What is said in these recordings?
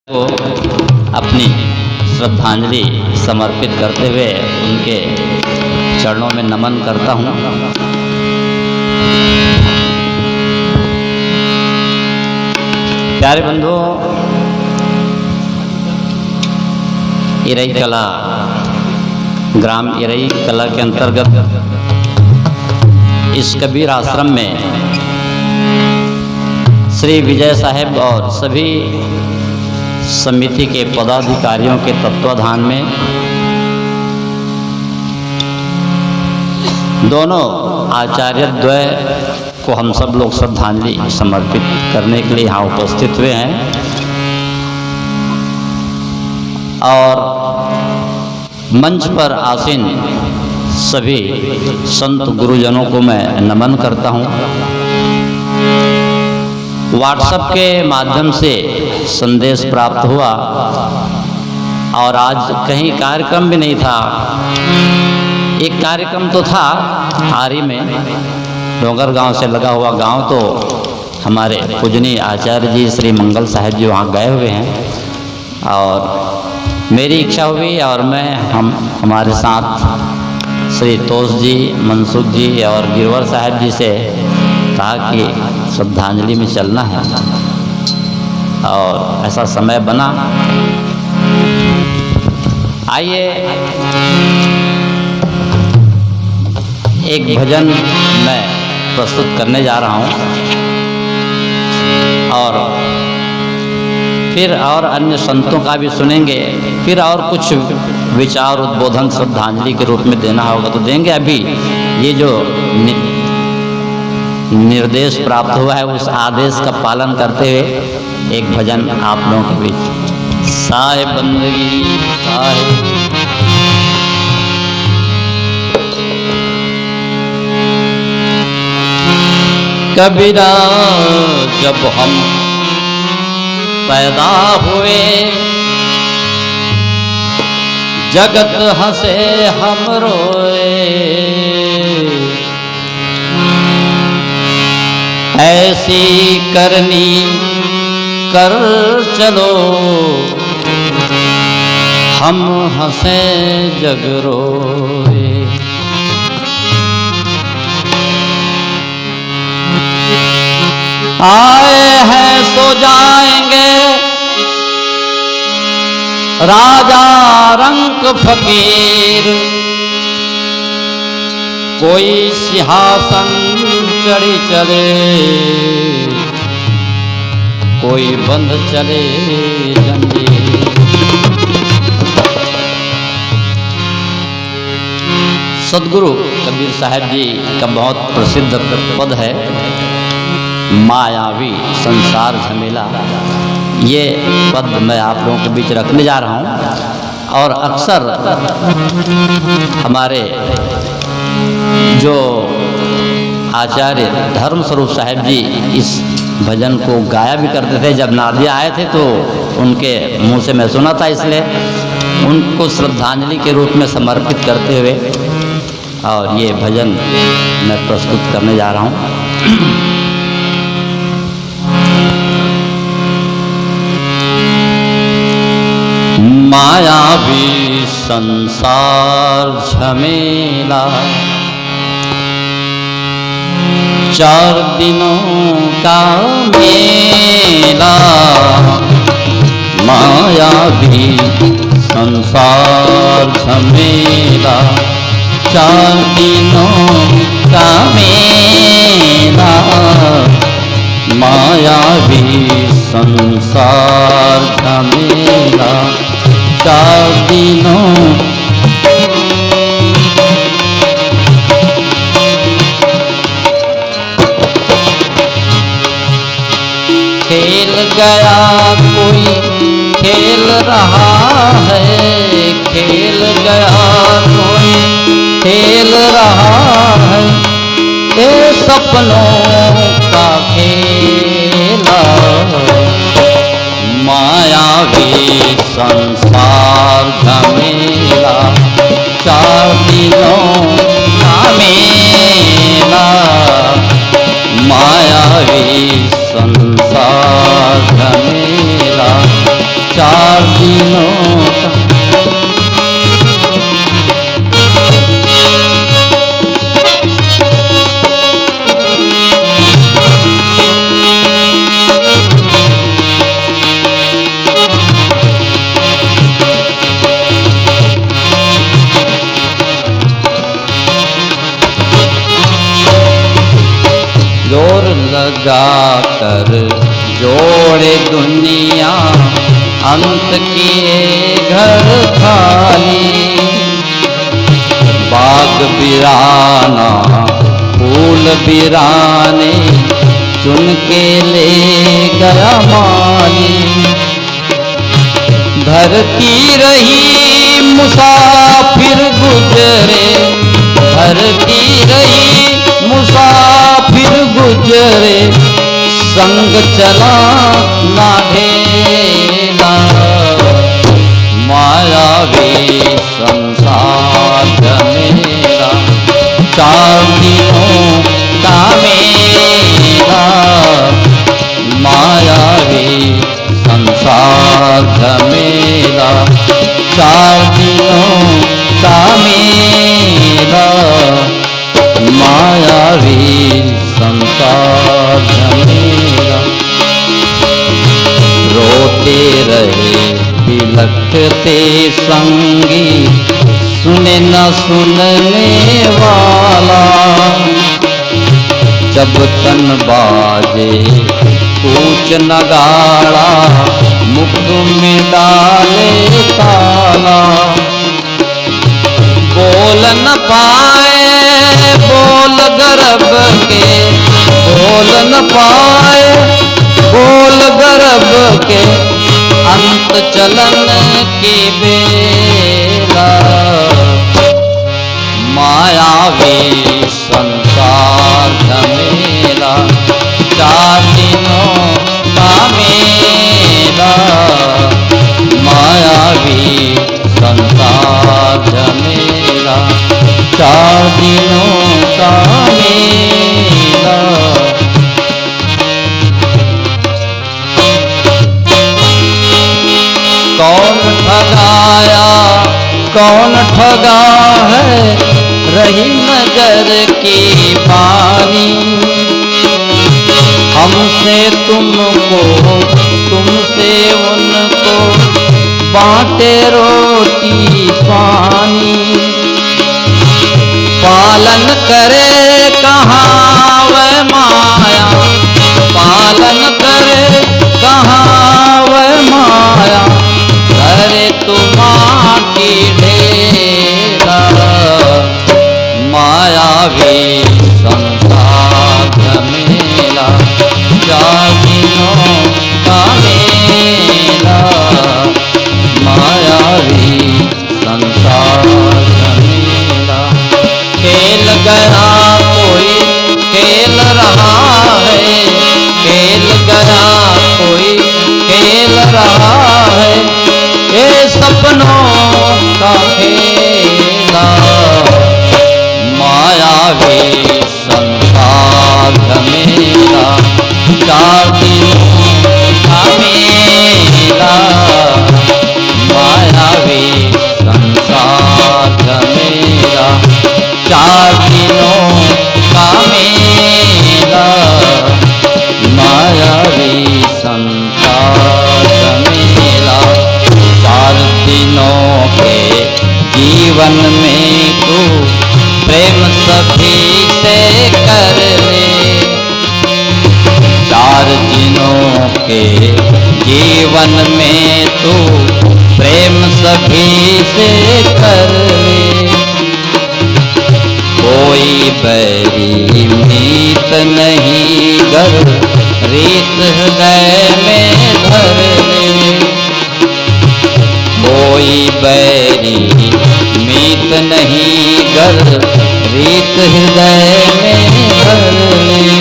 को अपनी श्रद्धांजलि समर्पित करते हुए उनके चरणों में नमन करता हूँ। प्यारे बंधुओं, इरई कला ग्राम इरई कला के अंतर्गत इस कबीर आश्रम में श्री विजय साहेब और सभी समिति के पदाधिकारियों के तत्वाधान में दोनों आचार्य द्वय को हम सब लोग श्रद्धांजलि समर्पित करने के लिए यहाँ उपस्थित हुए हैं और मंच पर आसीन सभी संत गुरुजनों को मैं नमन करता हूँ। व्हाट्सएप के माध्यम से संदेश प्राप्त हुआ और आज कहीं कार्यक्रम भी नहीं था। एक कार्यक्रम तो था आरी में, डोंगर गांव से लगा हुआ गांव, तो हमारे पूजनीय आचार्य जी श्री मंगल साहेब जी वहाँ गए हुए हैं और मेरी इच्छा हुई और मैं हमारे साथ श्री तोष जी, मनसुख जी और गिरवर साहेब जी से कहा कि श्रद्धांजलि में चलना है और ऐसा समय बना। आइए एक भजन मैं प्रस्तुत करने जा रहा हूँ और फिर और अन्य संतों का भी सुनेंगे, फिर और कुछ विचार उद्बोधन श्रद्धांजलि के रूप में देना होगा तो देंगे। अभी ये जो निर्देश प्राप्त हुआ है उस आदेश का पालन करते हुए एक भजन आप लोगों के बीच। साहेब बंदगी साहेब, कबीरा जब हम पैदा हुए जगत हंसे हम रोए, ऐसी करनी कर चलो हम हंसे जग रोए। आए हैं सो जाएंगे राजा रंक फकीर, कोई सिंहासन चढ़ी चले कोई बंध चले जंजीर। सदगुरु कबीर साहब जी का बहुत प्रसिद्ध पद है, मायावी संसार झमेला। ये पद मैं आप लोगों के बीच रखने जा रहा हूँ और अक्सर हमारे जो आचार्य धर्म स्वरूप साहेब जी इस भजन को गाया भी करते थे। जब नादिया आए थे तो उनके मुंह से मैं सुना था, इसलिए उनको श्रद्धांजलि के रूप में समर्पित करते हुए और ये भजन मैं प्रस्तुत करने जा रहा हूँ। मायावी संसार झमेला, 4 दिनों का मेला। मायावी संसार झमेला, 4 दिनों का मेला। मायावी संसार झमेला, 4 दिनों खेल गया कोई खेल रहा है, खेल गया कोई खेल रहा है, ये सपनों का खेला। मायावी संसार झमेला, 4 दिनों का मेला। मायावी संसार झमेला, दिनों का। जोर लगा कर जोड़े दुनिया, अंत किए घर खाली। बाग बिराना फूल बिराने, चुन के ले गया माली। धरती रही मुसाफिर गुजरे, धरती रही मुसाफिर गुजरे, संग चला ना ढेला। मायावी संसार मेरा, 4 दिनों का मेला। मायावी संसार मेरा, 4 दिनों का मेला। मायावी संसार मेरा। रोते रहे बिलखते संगी, सुने न सुनने वाला। जब तन बाजे कूच नगाड़ा, मुख में डाले ताला। बोल न पाए बोल गर्भ के, बोल न पाए बोल गर्भ के, अंत चलन की बेला। मायावी संसार झमेला, 4 दिनों का मेला। मायावी संसार झमेला, 4 दिनों का मेला। कौन ठगाया कौन ठगा है, रही नजर की पानी। हमसे तुमको तुमसे उनको, बांटे रोटी पानी। पालन करे कहाँ वह माया, पालन करे कहाँ वह माया। करे तुम्हारी ढेला, मायावी संसार मेला। 4 दिनों का मेला, मायावी संसार मेला। खेल गया कोई खेल रहा है, खेल गया कोई खेल रहा है। ये सपनों का खेला, मायावी संसार मेला। 4 दिनों का मेला, मायावी संसार मेला। 4 दिनों का मेला, मायावी संसार मेला। 4 दिनों के जीवन में तू प्रेम सभी से कर ले। 4 दिनों के जीवन में तू प्रेम सभी से कर ले। कोई बैरी मीत नहीं गर, रीत हृदय में धर ले। कोई बैरी मीत नहीं गर, रीत हृदय में धर ले।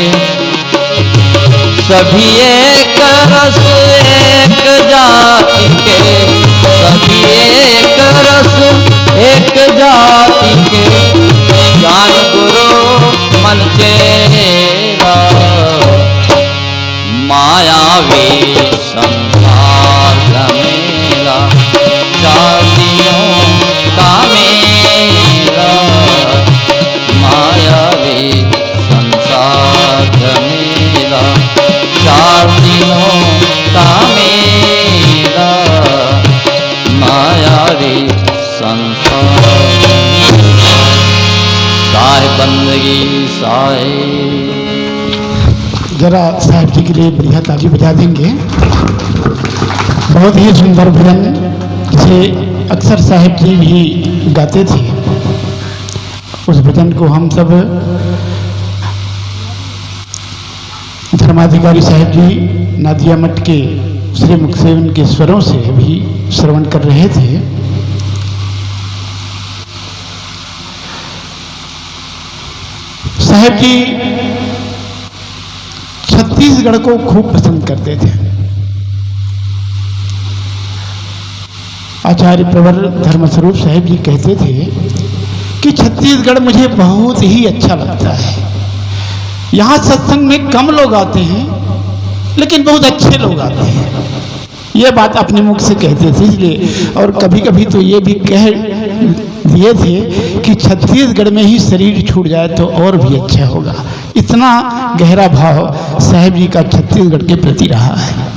सभी एक रस एक जाति के, सभी एक रस एक जाति के। ज्ञान गुरु मन चेला, मायावी संसार मेला। जिंदगी साहेब। जरा साहब जी के लिए बढ़िया ताली बजा देंगे। बहुत ही सुंदर भजन जिसे अक्सर साहब जी भी गाते थे। उस भजन को हम सब धर्माधिकारी साहब जी नादिया मठ के श्री मुख से उनके स्वरों से भी श्रवण कर रहे थे। साहब जी छत्तीसगढ़ को खूब पसंद करते थे। आचार्य प्रवर धर्मस्वरूप साहब जी कहते थे कि छत्तीसगढ़ मुझे बहुत ही अच्छा लगता है। यहाँ सत्संग में कम लोग आते हैं लेकिन बहुत अच्छे लोग आते हैं। ये बात अपने मुख से कहते थे इसलिए, और कभी कभी तो ये भी कह दिए थे कि छत्तीसगढ़ में ही शरीर छूट जाए तो और भी अच्छा होगा। इतना गहरा भाव साहब जी का छत्तीसगढ़ के प्रति रहा है।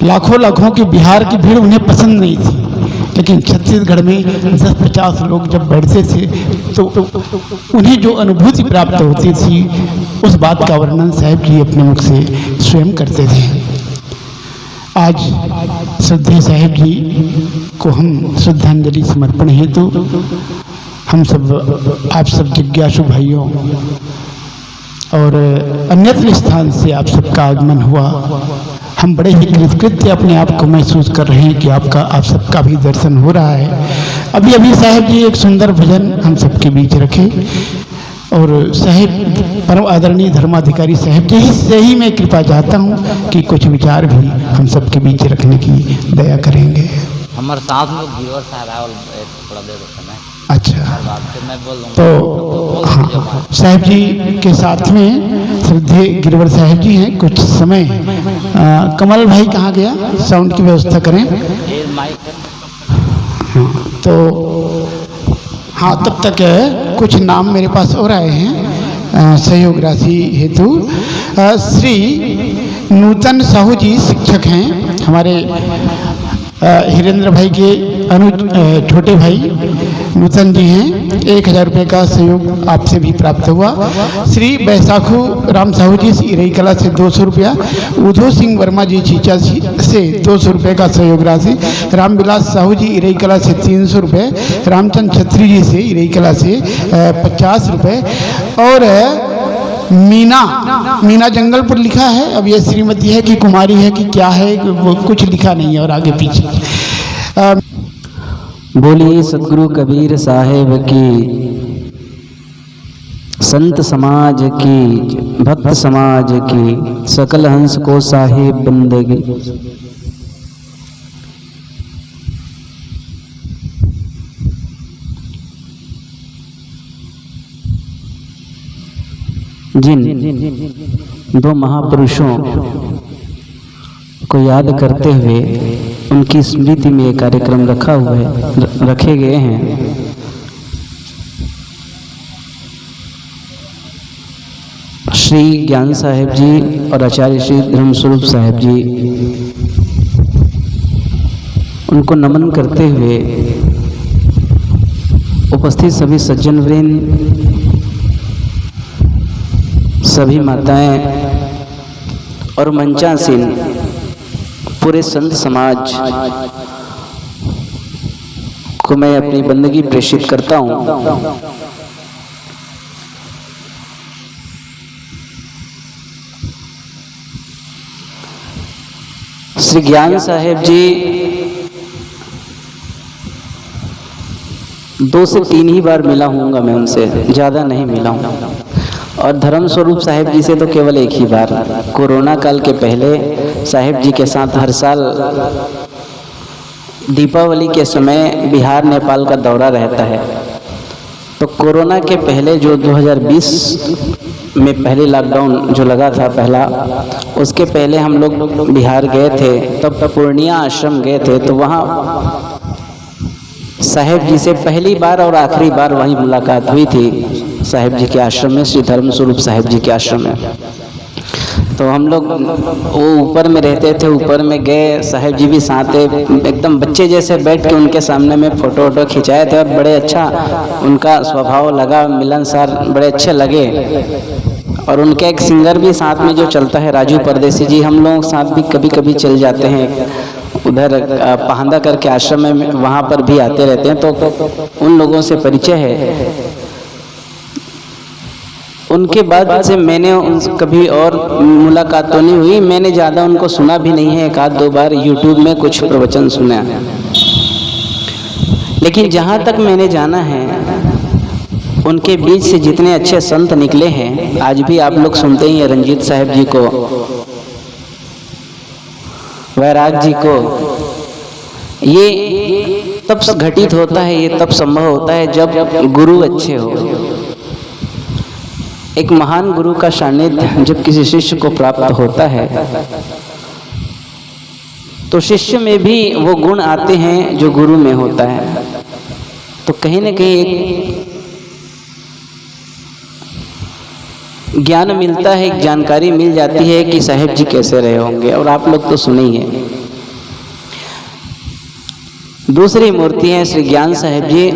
लाखों लाखों की बिहार की भीड़ उन्हें पसंद नहीं थी, लेकिन छत्तीसगढ़ में 10-50 लोग जब बैठते थे तो उन्हें जो अनुभूति प्राप्त होती थी उस बात का वर्णन साहब जी अपने मुख से स्वयं करते थे। आज श्रद्धेय साहब जी को हम श्रद्धांजलि समर्पण हेतु हम सब आप सब जिज्ञासु भाइयों और अन्यत्र स्थान से आप सबका आगमन हुआ। हम बड़े ही कृतकृत्य अपने आप को महसूस कर रहे हैं कि आप सबका भी दर्शन हो रहा है। अभी अभी साहब जी एक सुंदर भजन हम सबके बीच रखे और साहब परम आदरणीय धर्माधिकारी साहब जी से ही मैं कृपा चाहता हूँ कि कुछ विचार भी हम सबके बीच रखने की दया करेंगे। हमारे साथ में व्यूअर साहब आए थोड़ा दे दो समय। अच्छा, मैं बोल तो हाँ, साहब जी के साथ में श्रद्धेय गिरवर साहब जी हैं। कुछ समय कमल भाई कहाँ गया, साउंड की व्यवस्था करें। तो हाँ, तब तक कुछ नाम मेरे पास और आए हैं सहयोग राशि हेतु। श्री नूतन साहू जी शिक्षक हैं हमारे हिरेंद्र भाई के छोटे भाई नूतन जी हैं। 1000 रुपये का सहयोग आपसे भी प्राप्त हुआ। श्री बैसाखू राम साहू जी इरई कला से 200 रुपया। उधो सिंह वर्मा जी चीचा से 200 रुपये का सहयोग राशि। रामविलास साहू जी इरई कला से 300 रुपये। रामचंद्र छत्री जी से इरई कला से 50 रुपये। और मीना जंगलपुर लिखा है। अब ये श्रीमती है कि कुमारी है कि क्या है वो कुछ लिखा नहीं है और आगे पीछे। बोलिए सतगुरु कबीर साहेब की, संत समाज की, भक्त समाज की, सकल हंस को साहेब बंदगी। जिन दो महापुरुषों को याद करते हुए उनकी स्मृति में ये कार्यक्रम रखे गए हैं। श्री ज्ञान साहेब जी और आचार्य श्री धर्मस्वरूप साहेब जी, उनको नमन करते हुए उपस्थित सभी सज्जन वृंद, सभी माताएं और मंचासीन पूरे संत समाज को मैं अपनी बंदगी प्रेषित करता हूँ। श्री ज्ञान साहेब जी 2 से 3 ही बार मिला हूँगा मैं उनसे, ज़्यादा नहीं मिला हूँ। और धर्मस्वरूप साहेब जी से तो केवल एक ही बार, कोरोना काल के पहले साहेब जी के साथ हर साल दीपावली के समय बिहार नेपाल का दौरा रहता है। तो कोरोना के पहले जो 2020 में पहले लॉकडाउन जो लगा था पहला, उसके पहले हम लोग बिहार गए थे। तब पूर्णिया आश्रम गए थे, तो वहाँ साहेब जी से पहली बार और आखिरी बार वहीं मुलाकात हुई थी साहेब जी के आश्रम में, श्री धर्मस्वरूप साहेब जी के आश्रम में। तो हम लोग वो ऊपर में रहते थे, ऊपर में गए, साहब जी भी साथ थे, एकदम बच्चे जैसे बैठ के उनके सामने में फ़ोटो वोटो खिंचाए थे और बड़े अच्छा उनका स्वभाव लगा, मिलनसार, बड़े अच्छे लगे। और उनके एक सिंगर भी साथ में जो चलता है राजू परदेसी जी, हम लोग साथ भी कभी कभी चल जाते हैं उधर पहांदा करके आश्रम में, वहाँ पर भी आते रहते हैं, तो उन लोगों से परिचय है। उनके बाद से मैंने कभी और मुलाकात तो नहीं हुई, मैंने ज़्यादा उनको सुना भी नहीं है, एक आध दो बार यूट्यूब में कुछ प्रवचन सुना है। लेकिन जहाँ तक मैंने जाना है, उनके बीच से जितने अच्छे संत निकले हैं, आज भी आप लोग सुनते ही हैं रंजीत साहब जी को, वैराग जी को, ये तब घटित होता है, ये तब संभव होता है जब गुरु अच्छे हो। एक महान गुरु का सानिध्य जब किसी शिष्य को प्राप्त होता है, तो शिष्य में भी वो गुण आते हैं जो गुरु में होता है। तो कहीं न कहीं एक ज्ञान मिलता है, एक जानकारी मिल जाती है कि साहेब जी कैसे रहे होंगे, और आप लोग तो सुने ही हैं। दूसरी मूर्ति है श्री ज्ञान साहेब जी।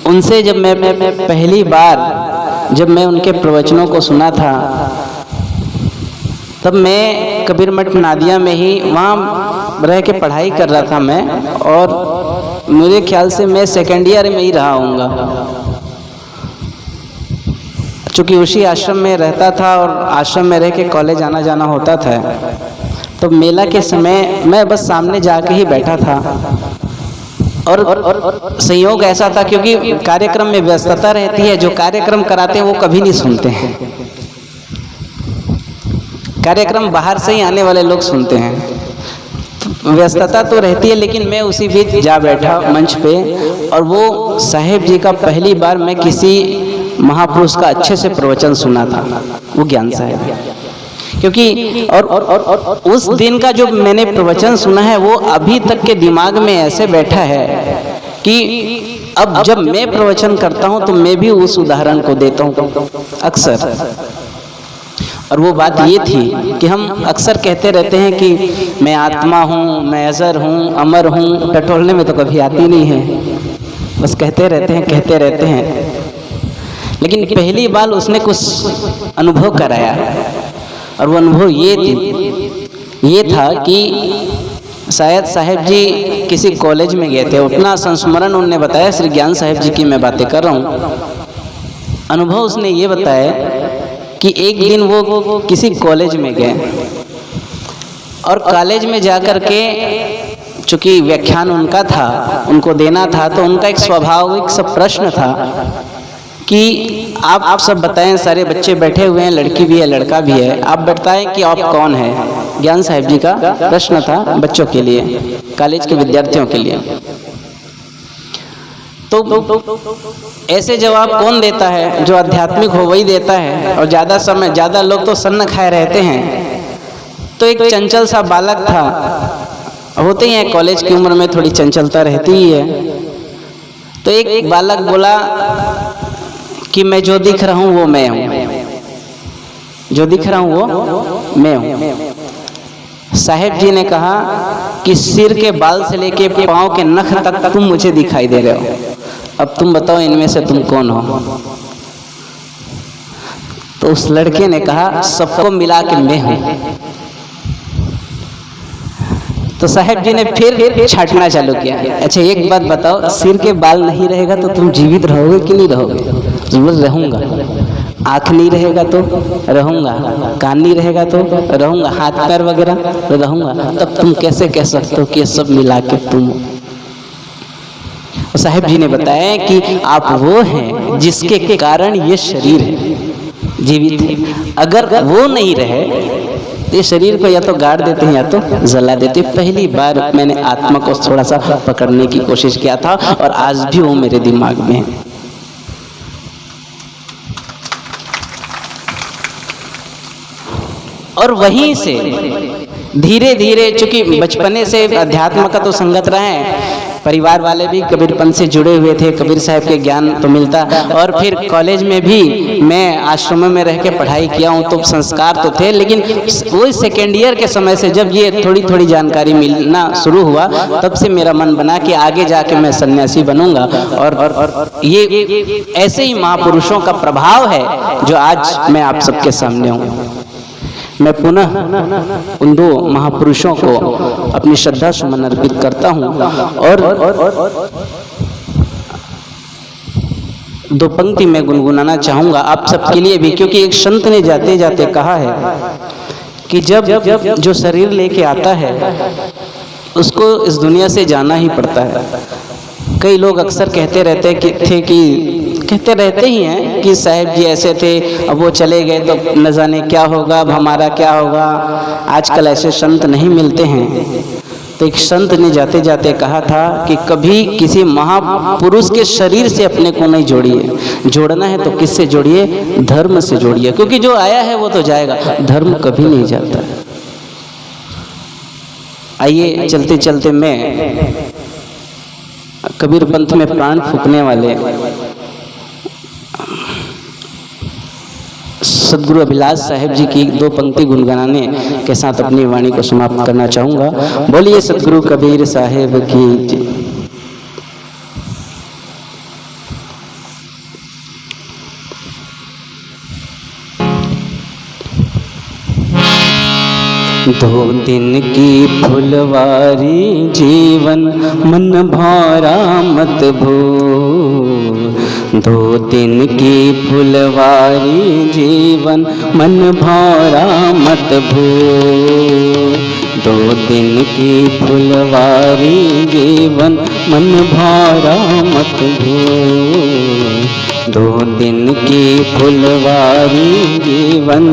उनसे जब मैं पहली बार जब मैं उनके प्रवचनों को सुना था, तब मैं कबीर मठ नादिया में ही वहाँ रह के पढ़ाई कर रहा था मैं, और मेरे ख्याल से मैं सेकेंड ईयर में ही रहा हूँगा, चूँकि उसी आश्रम में रहता था और आश्रम में रह के कॉलेज आना जाना होता था। तो मेला के समय मैं बस सामने जाके ही बैठा था, और संयोग ऐसा था क्योंकि कार्यक्रम में व्यस्तता रहती है, जो कार्यक्रम कराते हैं वो कभी नहीं सुनते हैं, कार्यक्रम बाहर से ही आने वाले लोग सुनते हैं। व्यस्तता तो रहती है, लेकिन मैं उसी बीच जा बैठा मंच पे, और वो साहेब जी का पहली बार मैं किसी महापुरुष का अच्छे से प्रवचन सुना था, वो ज्ञान साहेब। क्योंकि और उस दिन का जो मैंने प्रवचन सुना है, वो अभी तक के दिमाग में ऐसे बैठा है कि अब जब मैं प्रवचन करता हूँ तो मैं भी उस उदाहरण को देता हूँ अक्सर। और वो बात ये थी कि हम अक्सर कहते रहते हैं कि मैं आत्मा हूँ, मैं अजर हूँ, अमर हूँ, टटोलने में तो कभी आती नहीं है, बस कहते रहते हैं। लेकिन पहली बार उसने कुछ अनुभव कराया, और वो अनुभव ये था कि शायद साहेब जी किसी कॉलेज में गए थे, उतना संस्मरण उन्होंने बताया, श्री ज्ञान साहेब जी की मैं बातें कर रहा हूँ। अनुभव उसने ये बताया कि एक दिन वो किसी कॉलेज में गए, और कॉलेज में जाकर के चूँकि व्याख्यान उनका था, उनको देना था, तो उनका एक स्वाभाविक सा प्रश्न था कि आप सब बताएं, सारे बच्चे बैठे हुए हैं, लड़की भी है लड़का भी है, आप बताएं कि आप कौन है। ज्ञान साहेब जी का प्रश्न था बच्चों के लिए, कॉलेज के विद्यार्थियों के लिए। तो ऐसे जवाब कौन देता है? जो आध्यात्मिक हो वही देता है, और ज़्यादा लोग तो सन्न खाए रहते हैं। तो एक चंचल सा बालक था, होते ही हैं कॉलेज की उम्र में थोड़ी चंचलता रहती ही है। तो एक बालक बोला कि मैं जो दिख रहा हूँ वो मैं हूँ, जो दिख रहा हूँ वो मैं हूँ। साहेब जी ने कहा कि सिर के बाल से लेके पाँव के नख तक तुम मुझे दिखाई दे रहे हो, अब तुम बताओ इनमें से तुम कौन हो? तो उस लड़के ने कहा सबको मिला के मैं हूँ। तो साहेब जी ने फिर छाटना चालू किया, अच्छा एक बात बताओ, सिर के बाल नहीं रहेगा तो तुम जीवित रहोगे कि नहीं रहोगे? रहूँगा। आँख नहीं रहेगा तो रहूँगा, कान नहीं रहेगा तो रहूँगा, हाथ पैर वगैरह रहूँगा, तब तुम कैसे कह सकते हो कि ये सब मिला के तुम हो? साहेब जी ने बताया कि आप वो हैं जिसके कारण ये शरीर है, जीवित है। अगर वो नहीं रहे तो ये शरीर को या तो गाड़ देते हैं या तो जला देते हैं। पहली बार मैंने आत्मा को थोड़ा सा पकड़ने की कोशिश किया था, और आज भी वो मेरे दिमाग में है। और वहीं से धीरे धीरे, चूंकि बचपने से अध्यात्म का तो संगत रहा है, परिवार वाले भी कबीरपंथ से जुड़े हुए थे, कबीर साहब के ज्ञान तो मिलता। और फिर कॉलेज में भी मैं आश्रम में रह के पढ़ाई किया हूँ, तो संस्कार तो थे, लेकिन वही सेकेंड ईयर के समय से जब ये थोड़ी थोड़ी जानकारी मिलना शुरू हुआ, तब से मेरा मन बना कि आगे जाके मैं सन्यासी बनूंगा। और ये ऐसे ही महापुरुषों का प्रभाव है जो आज मैं आप सबके सामने हूँ। मैं पुनः उन दो महापुरुषों को अपनी श्रद्धा सुमन अर्पित करता हूँ और दो पंक्ति मैं गुनगुनाना चाहूँगा आप सबके लिए भी, क्योंकि एक संत ने जाते जाते कहा है कि जब जो शरीर लेके आता है उसको इस दुनिया से जाना ही पड़ता है। कई लोग अक्सर कहते रहते ही हैं कि साहब जी ऐसे थे, अब वो चले गए तो न जाने क्या होगा, अब हमारा क्या होगा। आजकल ऐसे संत नहीं मिलते हैं। तो एक संत ने जाते जाते कहा था कि कभी किसी महापुरुष के शरीर से अपने को नहीं जोड़िए, जोड़ना है तो किससे जोड़िए? धर्म से जोड़िए, क्योंकि जो आया है वो तो जाएगा, धर्म कभी नहीं जाता। आइए चलते चलते मैं कबीर पंथ में प्राण फूंकने वाले सदगुरु अभिलाष साहेब जी की दो पंक्ति गुनगुनाने के साथ अपनी वाणी को समाप्त करना चाहूँगा। बोलिए सदगुरु कबीर साहेब की जय। दो दिन की फुलवारी जीवन मन भारा मत भूल, दो दिन की फुलवारी जीवन मन भारा मत भूल, दो दिन की फुलवारी जीवन मन भारा मत भूल, दो दिन की फुलवारी जीवन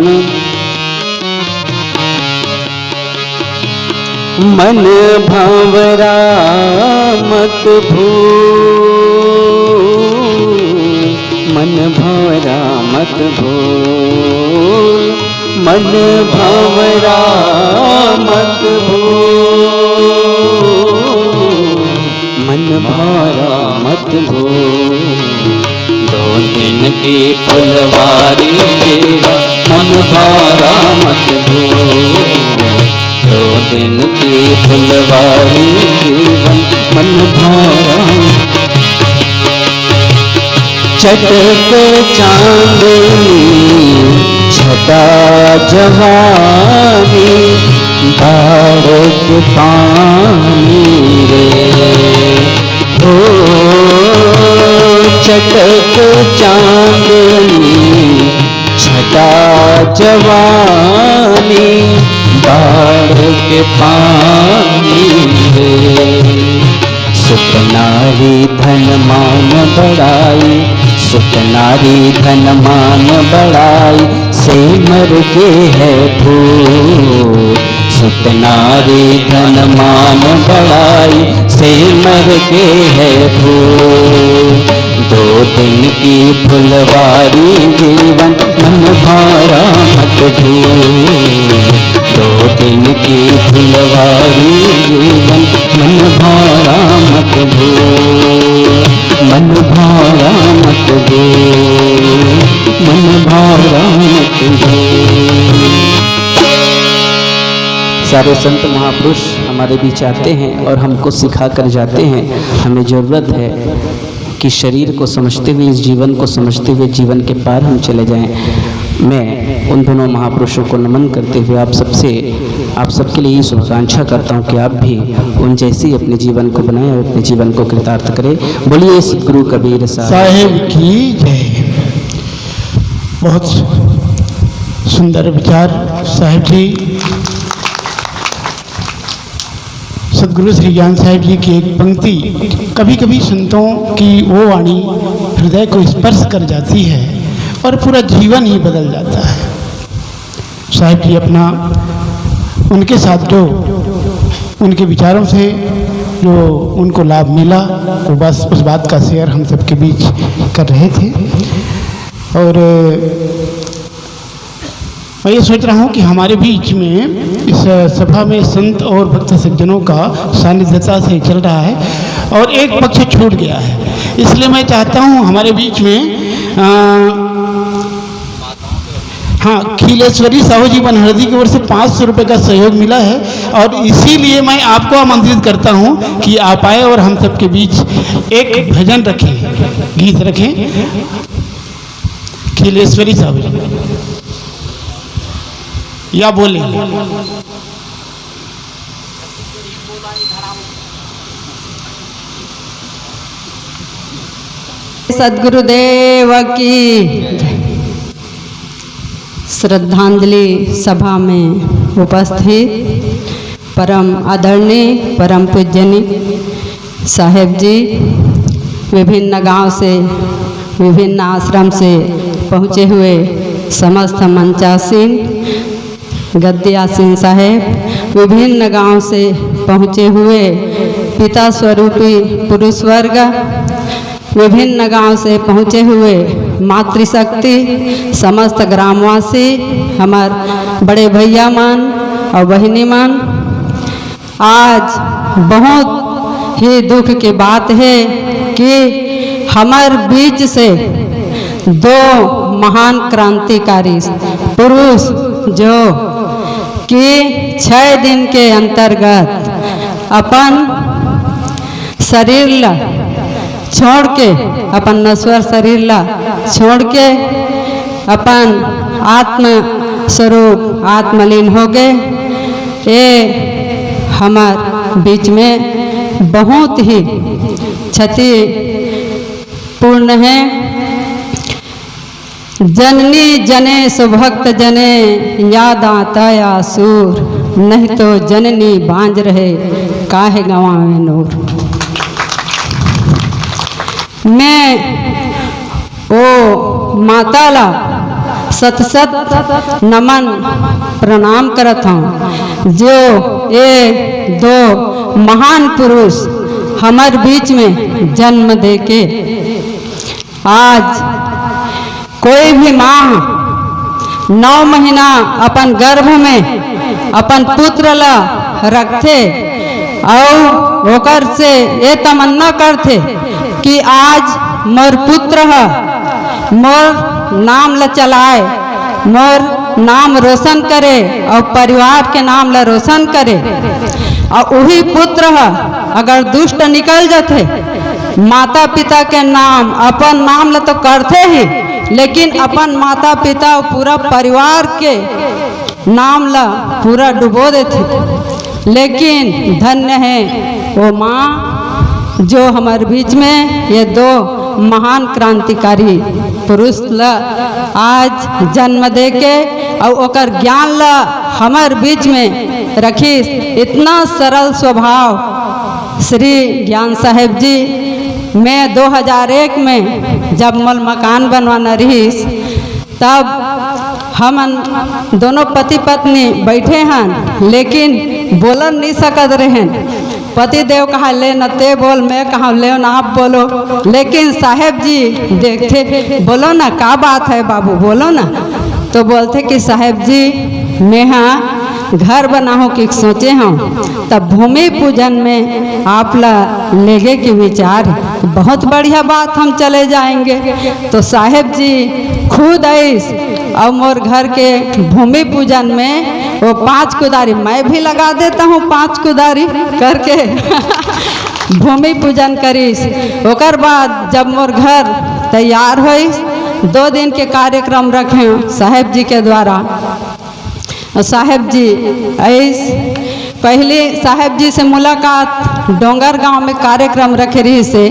मन भंवरा मत भूल, मन भंवरा मत भूल, मन भंवरा मत भूल, मन भंवरा मत भूल, दो दिन की फुलवारी मन भंवरा मत भूल, दो दिन की फुलवारी जीवन मन भंवरा। चटक चांदनी छटा जवानी बारिश पानी रे हो, चटक चांदनी छटा जवानी बाढ़ के पानी रे, सुख नारी धन मान बढ़ाई, सुख नारी धन मान बढ़ाई से मर के है भूल, सुख नारी धन मान बढ़ाई से मर के है भूल, दो दिन की फुलवारी जीवन मन भारा मत भूल, दो दिन की फुलवारी जीवन मन भारा मत भूल, मन भारा मत भूल, मन भारा मत भूल। सारे संत महापुरुष हमारे बीच आते हैं और हमको सिखा कर जाते हैं। हमें ज़रूरत है कि शरीर को समझते हुए, इस जीवन को समझते हुए जीवन के पार हम चले जाएं। मैं उन दोनों महापुरुषों को नमन करते हुए आप सबके लिए ये शुभकांक्षा करता हूँ कि आप भी उन जैसे ही अपने जीवन को बनाएं और अपने जीवन को कृतार्थ करें। बोलिए सदगुरु कबीर साहेब की जय। बहुत सुंदर विचार साहेब जी। सदगुरु श्री ज्ञान साहेब जी की एक पंक्ति कभी कभी संतों की वो वाणी हृदय को स्पर्श कर जाती है और पूरा जीवन ही बदल जाता है। साहेब जी अपना उनके साथ जो उनके विचारों से जो उनको लाभ मिला वो बस उस बात का शेयर हम सबके बीच कर रहे थे। और मैं ये सोच रहा हूँ कि हमारे बीच में इस सभा में संत और भक्त सज्जनों का सानिध्यता से चल रहा है। और एक पक्ष छूट गया है। इसलिए मैं चाहता हूँ हमारे बीच में हाँ, खिलेश्वरी साहू जी बनहरदी की ओर से 500 रुपये का सहयोग मिला है और इसीलिए मैं आपको आमंत्रित करता हूँ कि आप आए और हम सबके बीच एक भजन रखें, गीत रखें। खिलेश्वरी साहू जी या बोले। सद्गुरुदेव की श्रद्धांजलि सभा में उपस्थित परम आदरणीय परम पूजनीय साहेब जी, विभिन्न गांव से विभिन्न आश्रम से पहुँचे हुए समस्त मंचासीन गद्यासीन साहेब, विभिन्न गांव से पहुँचे हुए पिता स्वरूपी पुरुष वर्ग, विभिन्न गांव से पहुँचे हुए मातृशक्ति, समस्त ग्रामवासी, हमार बड़े भैया मन और बहिनी मन, आज बहुत ही दुख की बात है कि हमार बीच से दो महान क्रांतिकारी पुरुष जो कि 6 दिन के अंतर्गत अपन शरीर ला छोड़ के, अपन नश्वर शरीर ला छोड़ के अपन आत्म स्वरूप आत्मलीन हो गए। ये हमार बीच में बहुत ही क्षति पूर्ण है। जननी जने सुभक्त जने याद आता आसूर, नहीं तो जननी बांझ रहे काहे गंवावे नूर। मैं ओ माता ला सत सत नमन प्रणाम करत हूँ जो ये दो महान पुरुष हमार बीच में जन्म दे के आज कोई भी माँ 9 महीना अपन गर्भ में अपन पुत्र ला रखते और ओकर से ये तमन्ना करते कि आज मोर पुत्र है, मोर नाम ला चलाए, मोर नाम रोशन करे और परिवार के नाम ला रोशन करे। और वही पुत्र है अगर दुष्ट निकल जाते, माता पिता के नाम अपन नाम ला तो करते ही, लेकिन अपन माता पिता और पूरा परिवार के नाम ला पूरा डुबो देते। लेकिन धन्य है वो माँ जो हमारे बीच में ये दो महान क्रांतिकारी पुरुष ला आज जन्म दे के और ओकर ज्ञान ला हमारे बीच में रखी। इतना सरल स्वभाव श्री ज्ञान साहेब जी। मैं 2001 में जब मोल मकान बनवाना रही तब हम दोनों पति पत्नी बैठे हैं, लेकिन बोल नहीं सकत रहे। पति देव कहा ले न ते बोल, मैं कहा ले न आप बोलो। लेकिन साहेब जी देखते, बोलो ना क्या बात है बाबू, बोलो ना। तो बोलते कि साहेब जी मैं हाँ घर बनाओ कि सोचे हूँ, तब भूमि पूजन में आप ला लेगे की विचार, बहुत बढ़िया बात, हम चले जाएंगे। तो साहेब जी खुद ऐस और मोर घर के भूमि पूजन में वो 5 कुदारी मैं भी लगा देता हूँ, 5 कुदारी करके भूमि पूजन करीस। ओकर बाद जब मोर घर तैयार होइस, 2 दिन के कार्यक्रम रखे साहेब जी के द्वारा। साहेब जी ऐस पहले साहेब जी से मुलाकात डोंगर गांव में कार्यक्रम रखे रही से,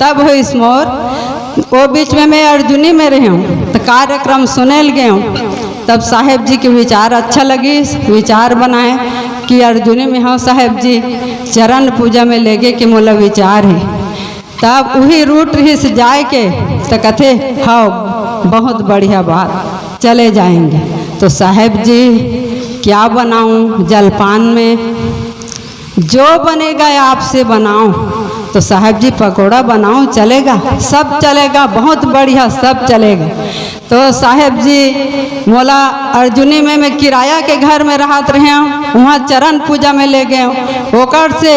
तब हुई मोर वो बीच में मैं अर्जुनी में रही हूँ, तो कार्यक्रम सुने गए हूँ। तब साहेब जी के विचार अच्छा लगी, विचार बनाए कि अर्जुनी में हो साहेब जी चरण पूजा में लेगे के मोला विचार है। तब वही रूट रही से जाए के तो कहते हाँ बहुत बढ़िया बात, चले जाएंगे। तो साहेब जी क्या बनाऊं जलपान में, जो बनेगा आपसे बनाऊं। तो साहब जी पकोड़ा बनाऊं, चलेगा, सब चलेगा, बहुत बढ़िया सब चलेगा। तो साहेब जी मोला अर्जुनी में मैं किराया के घर में रहत रहे हूँ, वहाँ चरण पूजा में ले गए। ओकर से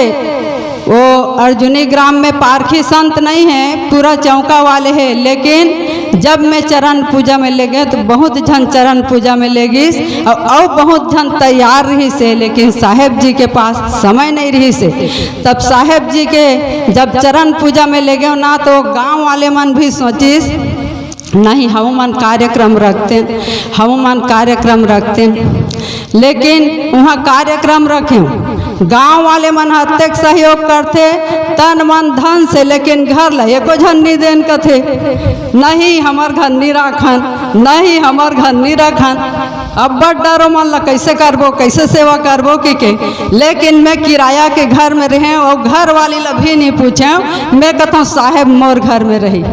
वो अर्जुनी ग्राम में पारखी संत नहीं है, पूरा चौका वाले हैं। लेकिन जब मैं चरण पूजा में ले गए तो बहुत जन चरण पूजा में ले गई और बहुत जन तैयार रही से, लेकिन साहेब जी के पास समय नहीं रही से। तब साहेब जी के जब चरण पूजा में ले गए ना तो गांव वाले मन भी सोचिस नहीं हम मन कार्यक्रम रखते, लेकिन वहाँ कार्यक्रम रखे गांव वाले मन हत्तेक सहयोग करते तन मन धन से, लेकिन घर ला एको झन नहीं देन कथे नहीं हमार घर नहीं रखन, अब बड़ डरो मन ला कैसे करबो, कैसे सेवा करबो के। लेकिन मैं किराया के घर में रहे और घर वाली ला भी नहीं पूछे, मैं कहता साहेब मोर घर में रही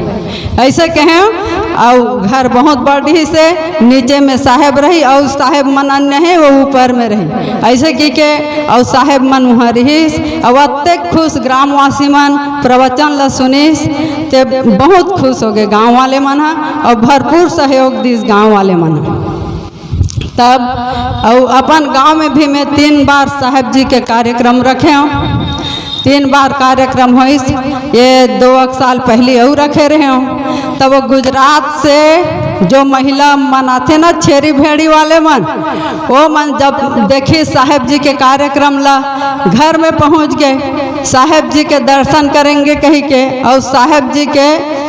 ऐसे कहें। और घर बहुत बड़ी से नीचे में साहेब रही और साहेब मन अन्य है वो ऊपर में रही ऐसे की के, और साहेब मन वहाँ रहीस और अत्यक खुश ग्रामवासी मन प्रवचन ला सुनीस ते बहुत खुश हो गए गाँव वाले मन और भरपूर सहयोग दीस गाँव वाले मन। तब और अपन गांव में भी मैं 3 बार साहेब जी के कार्यक्रम रखे हूँ, 3 बार कार्यक्रम हो। ये 2 साल पहले और रखे रहे हूँ। तब वो गुजरात से जो महिला मनाते ना छेरी भेड़ी वाले मन, वो मन जब देखी साहेब जी के कार्यक्रम ला घर में पहुँच गए, साहेब जी के दर्शन करेंगे कही के, और साहेब जी के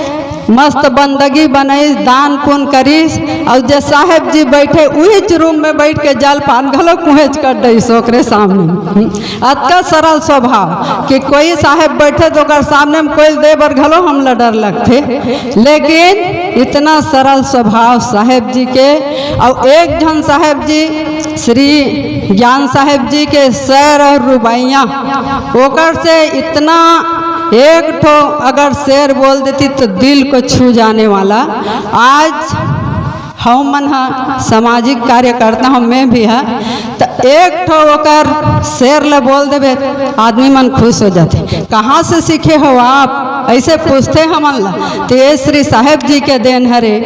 मस्त बंदगी बनाई दान पुण्य करीस। और जब साहेब जी बैठे उही रूम में बैठ के जल पान घलो कुहेज कर दई सोकरे सामने। अतका सरल स्वभाव कि कोई साहेब बैठे तो कर सामने में कोई दे बर घलो हम ला डर लगते, लेकिन इतना सरल स्वभाव साहेब जी के। और एक जन साहेब जी श्री ज्ञान साहेब जी के शेर और रुबाइयाँ ओकर से इतना एक ठो अगर शेर बोल देती तो दिल को छू जाने वाला। आज हम मन सामाजिक कार्यकर्ता हम मैं भी है तो एक ठो ओकर शेर ले बोल देवे आदमी मन खुश हो जाते। कहाँ से सीखे हो आप ऐसे पूछते हमन ला, तो ये श्री साहेब जी के देन हरे।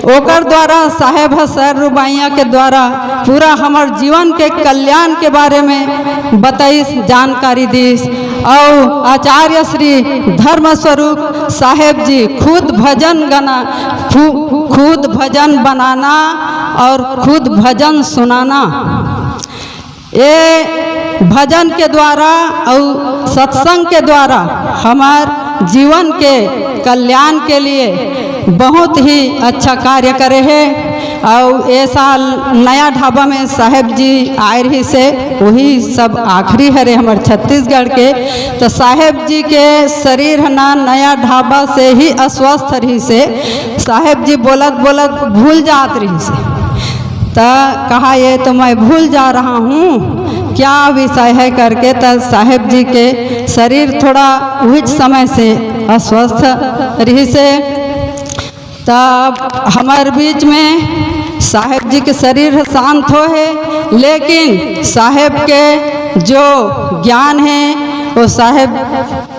ओकर द्वारा साहेब शेर रुबाइयाँ के द्वारा पूरा हमार जीवन के कल्याण के बारे में बताइस, जानकारी दीस। और आचार्य श्री धर्म स्वरूप साहेब जी खुद भजन गाना, खुद भजन बनाना और खुद भजन सुनाना, ये भजन के द्वारा और सत्संग के द्वारा हमार जीवन के कल्याण के लिए बहुत ही अच्छा कार्य करे हैं। और ये साल नया ढाबा में साहेब जी आए रही से, वही सब आखिरी हरे हमारे छत्तीसगढ़ के। तो साहेब जी के शरीर है ना नया ढाबा से ही अस्वस्थ रही से, साहेब जी बोलत बोलत भूल जात रही से। तो कहा ये तो मैं भूल जा रहा हूँ क्या विषय है करके। तो साहेब जी के शरीर थोड़ा उस समय से अस्वस्थ रही से। तब हमारे बीच में साहेब जी के शरीर शांत हो है, लेकिन साहेब के जो ज्ञान है वो साहेब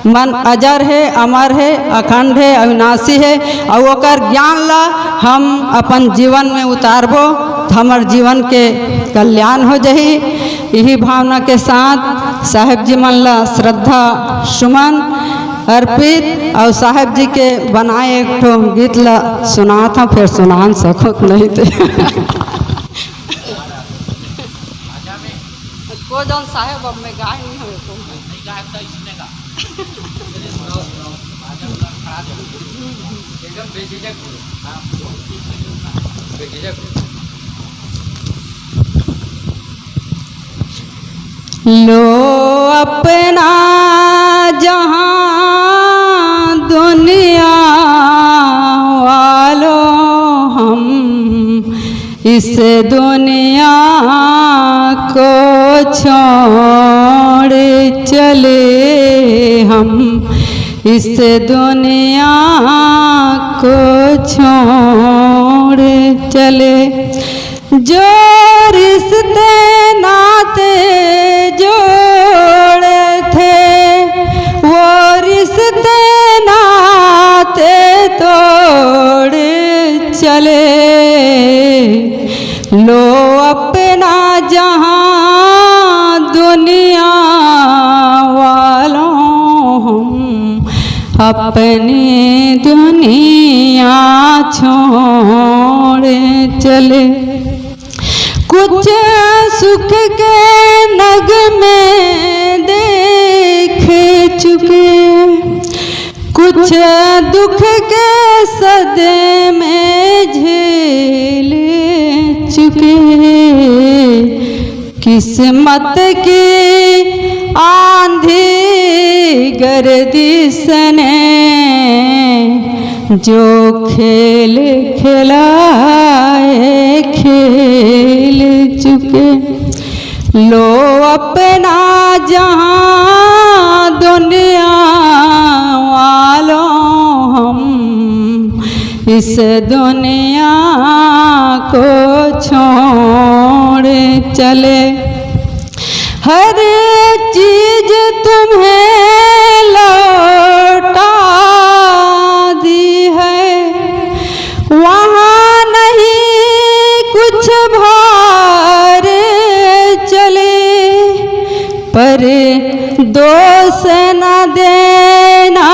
मन अजर है, अमर है, अखंड है, अविनाशी है। और ओकर ज्ञान ला हम अपन जीवन में उतारबो तो हमार जीवन के कल्याण हो जाही। यही भावना के साथ साहेब जी मन ला श्रद्धा सुमन अर्पित और साहेब जी के बनाए एक ठो गीत ला सुना था, फिर सुनान सको नहीं थे। को जन साहेब अब मैं गाय नहीं हुए तो नहीं गाय तो इसने का एकदम बेझिझक लो अपना जहां दुनिया वालों हम इस दुनिया को छोड़ चले, हम इस दुनिया को छोड़ चले। जो रिश्ते नाते जोड़े थे वो रिश्ते नाते तोड़ चले। लो अपना जहां दुनिया वालों अपनी दुनिया छोड़ चले। कुछ सुख के नगमे देख चुके, कुछ दुख के सदमे झेल चुके। किस्मत की आंधी गर्दिश ने जो खेल खिलाए खेल चुके। लो अपना जहां दुनिया वालों हम इस दुनिया को छोड़ चले। हर चीज तुम्हें लौटा दी है, वहाँ नहीं कुछ भार चले। पर दोष न देना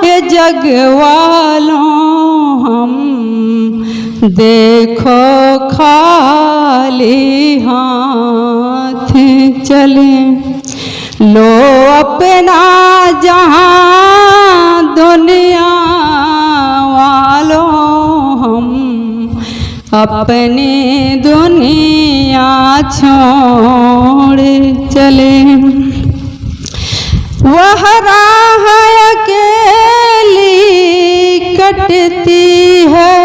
ये जग वालों हम देखो खाली हाथ चले। लो अपना जहां दुनिया वालों हम अपनी दुनिया छोड़ चले। वह राह अकेली कटती है,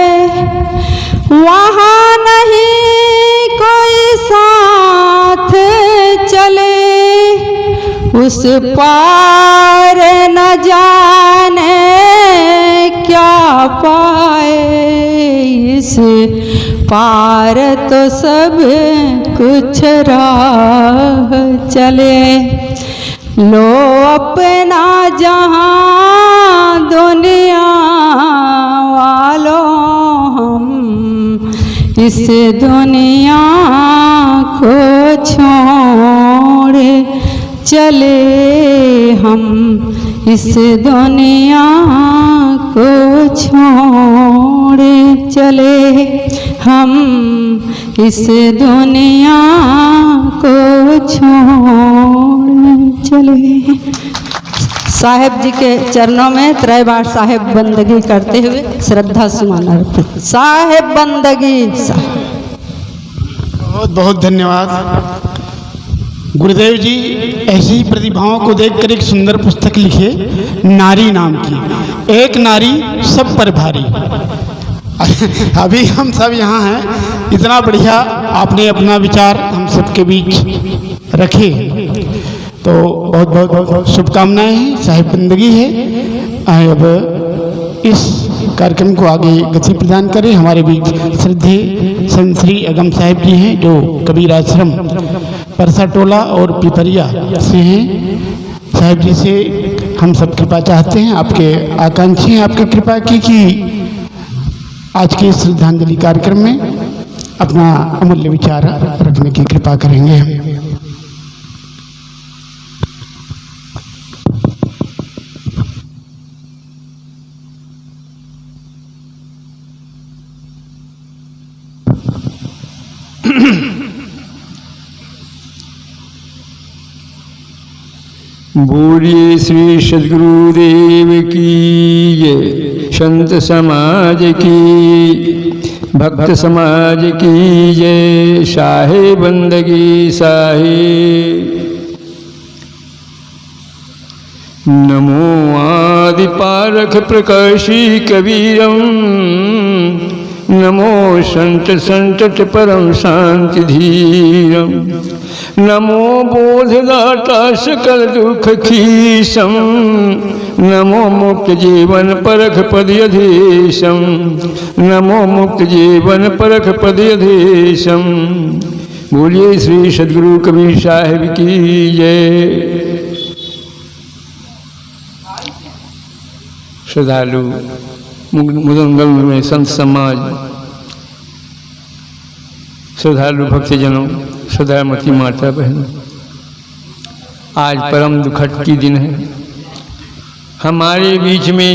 वहाँ नहीं कोई साथ चले। उस पार न जाने क्या पाए, इस पार तो सब कुछ राह चले। लो अपना जहां दुनिया वालों हम इस दुनिया को छोड़ चले। हम इस दुनिया को छोड़ चले। हम इस दुनिया को छोड़ चले। साहेब जी के चरणों में त्रय बार साहेब बंदगी करते हुए श्रद्धा सुमन अर्पित। साहेब बंदगी। बहुत बहुत धन्यवाद गुरुदेव जी। ऐसी प्रतिभाओं को देखकर एक सुंदर पुस्तक लिखे, नारी नाम की। एक नारी सब पर भारी। अभी हम सब यहाँ हैं, इतना बढ़िया आपने अपना विचार हम सबके बीच रखे, तो बहुत बहुत शुभकामनाएं हैं। साहिब बंदगी है। अब इस कार्यक्रम को आगे गति प्रदान करें। हमारे बीच श्रद्धेय संत श्री अगम साहिब जी हैं, जो कबीर आश्रम परसा टोला और पिपरिया से हैं। साहिब जी से हम सब कृपा चाहते हैं, आपके आकांक्षी हैं आपकी कृपा की कि आज के श्रद्धांजलि कार्यक्रम में अपना अमूल्य विचार रखने की कृपा करेंगे। बोलिए श्री सद्गुरुदेव की जय, संत समाज की, भक्त समाज की जय। साहे बंदगी साहे। नमो आदि पारख प्रकाशी कबीरम, नमो संत संतत परम शांति धीरम। नमो बोधदाता सकल दुख खीसम, नमो मुक्त जीवन परख पदयधीशम, नमो मुक्त जीवन परख पदयधीशम। बोलिए श्री सद्गुरु कबीर साहिब की जय। श्रद्धालु मुदंगल में संत समाज, श्रद्धालु भक्तजनों, श्रद्धामती माता बहनों, आज परम दुखद की दिन है। हमारे बीच में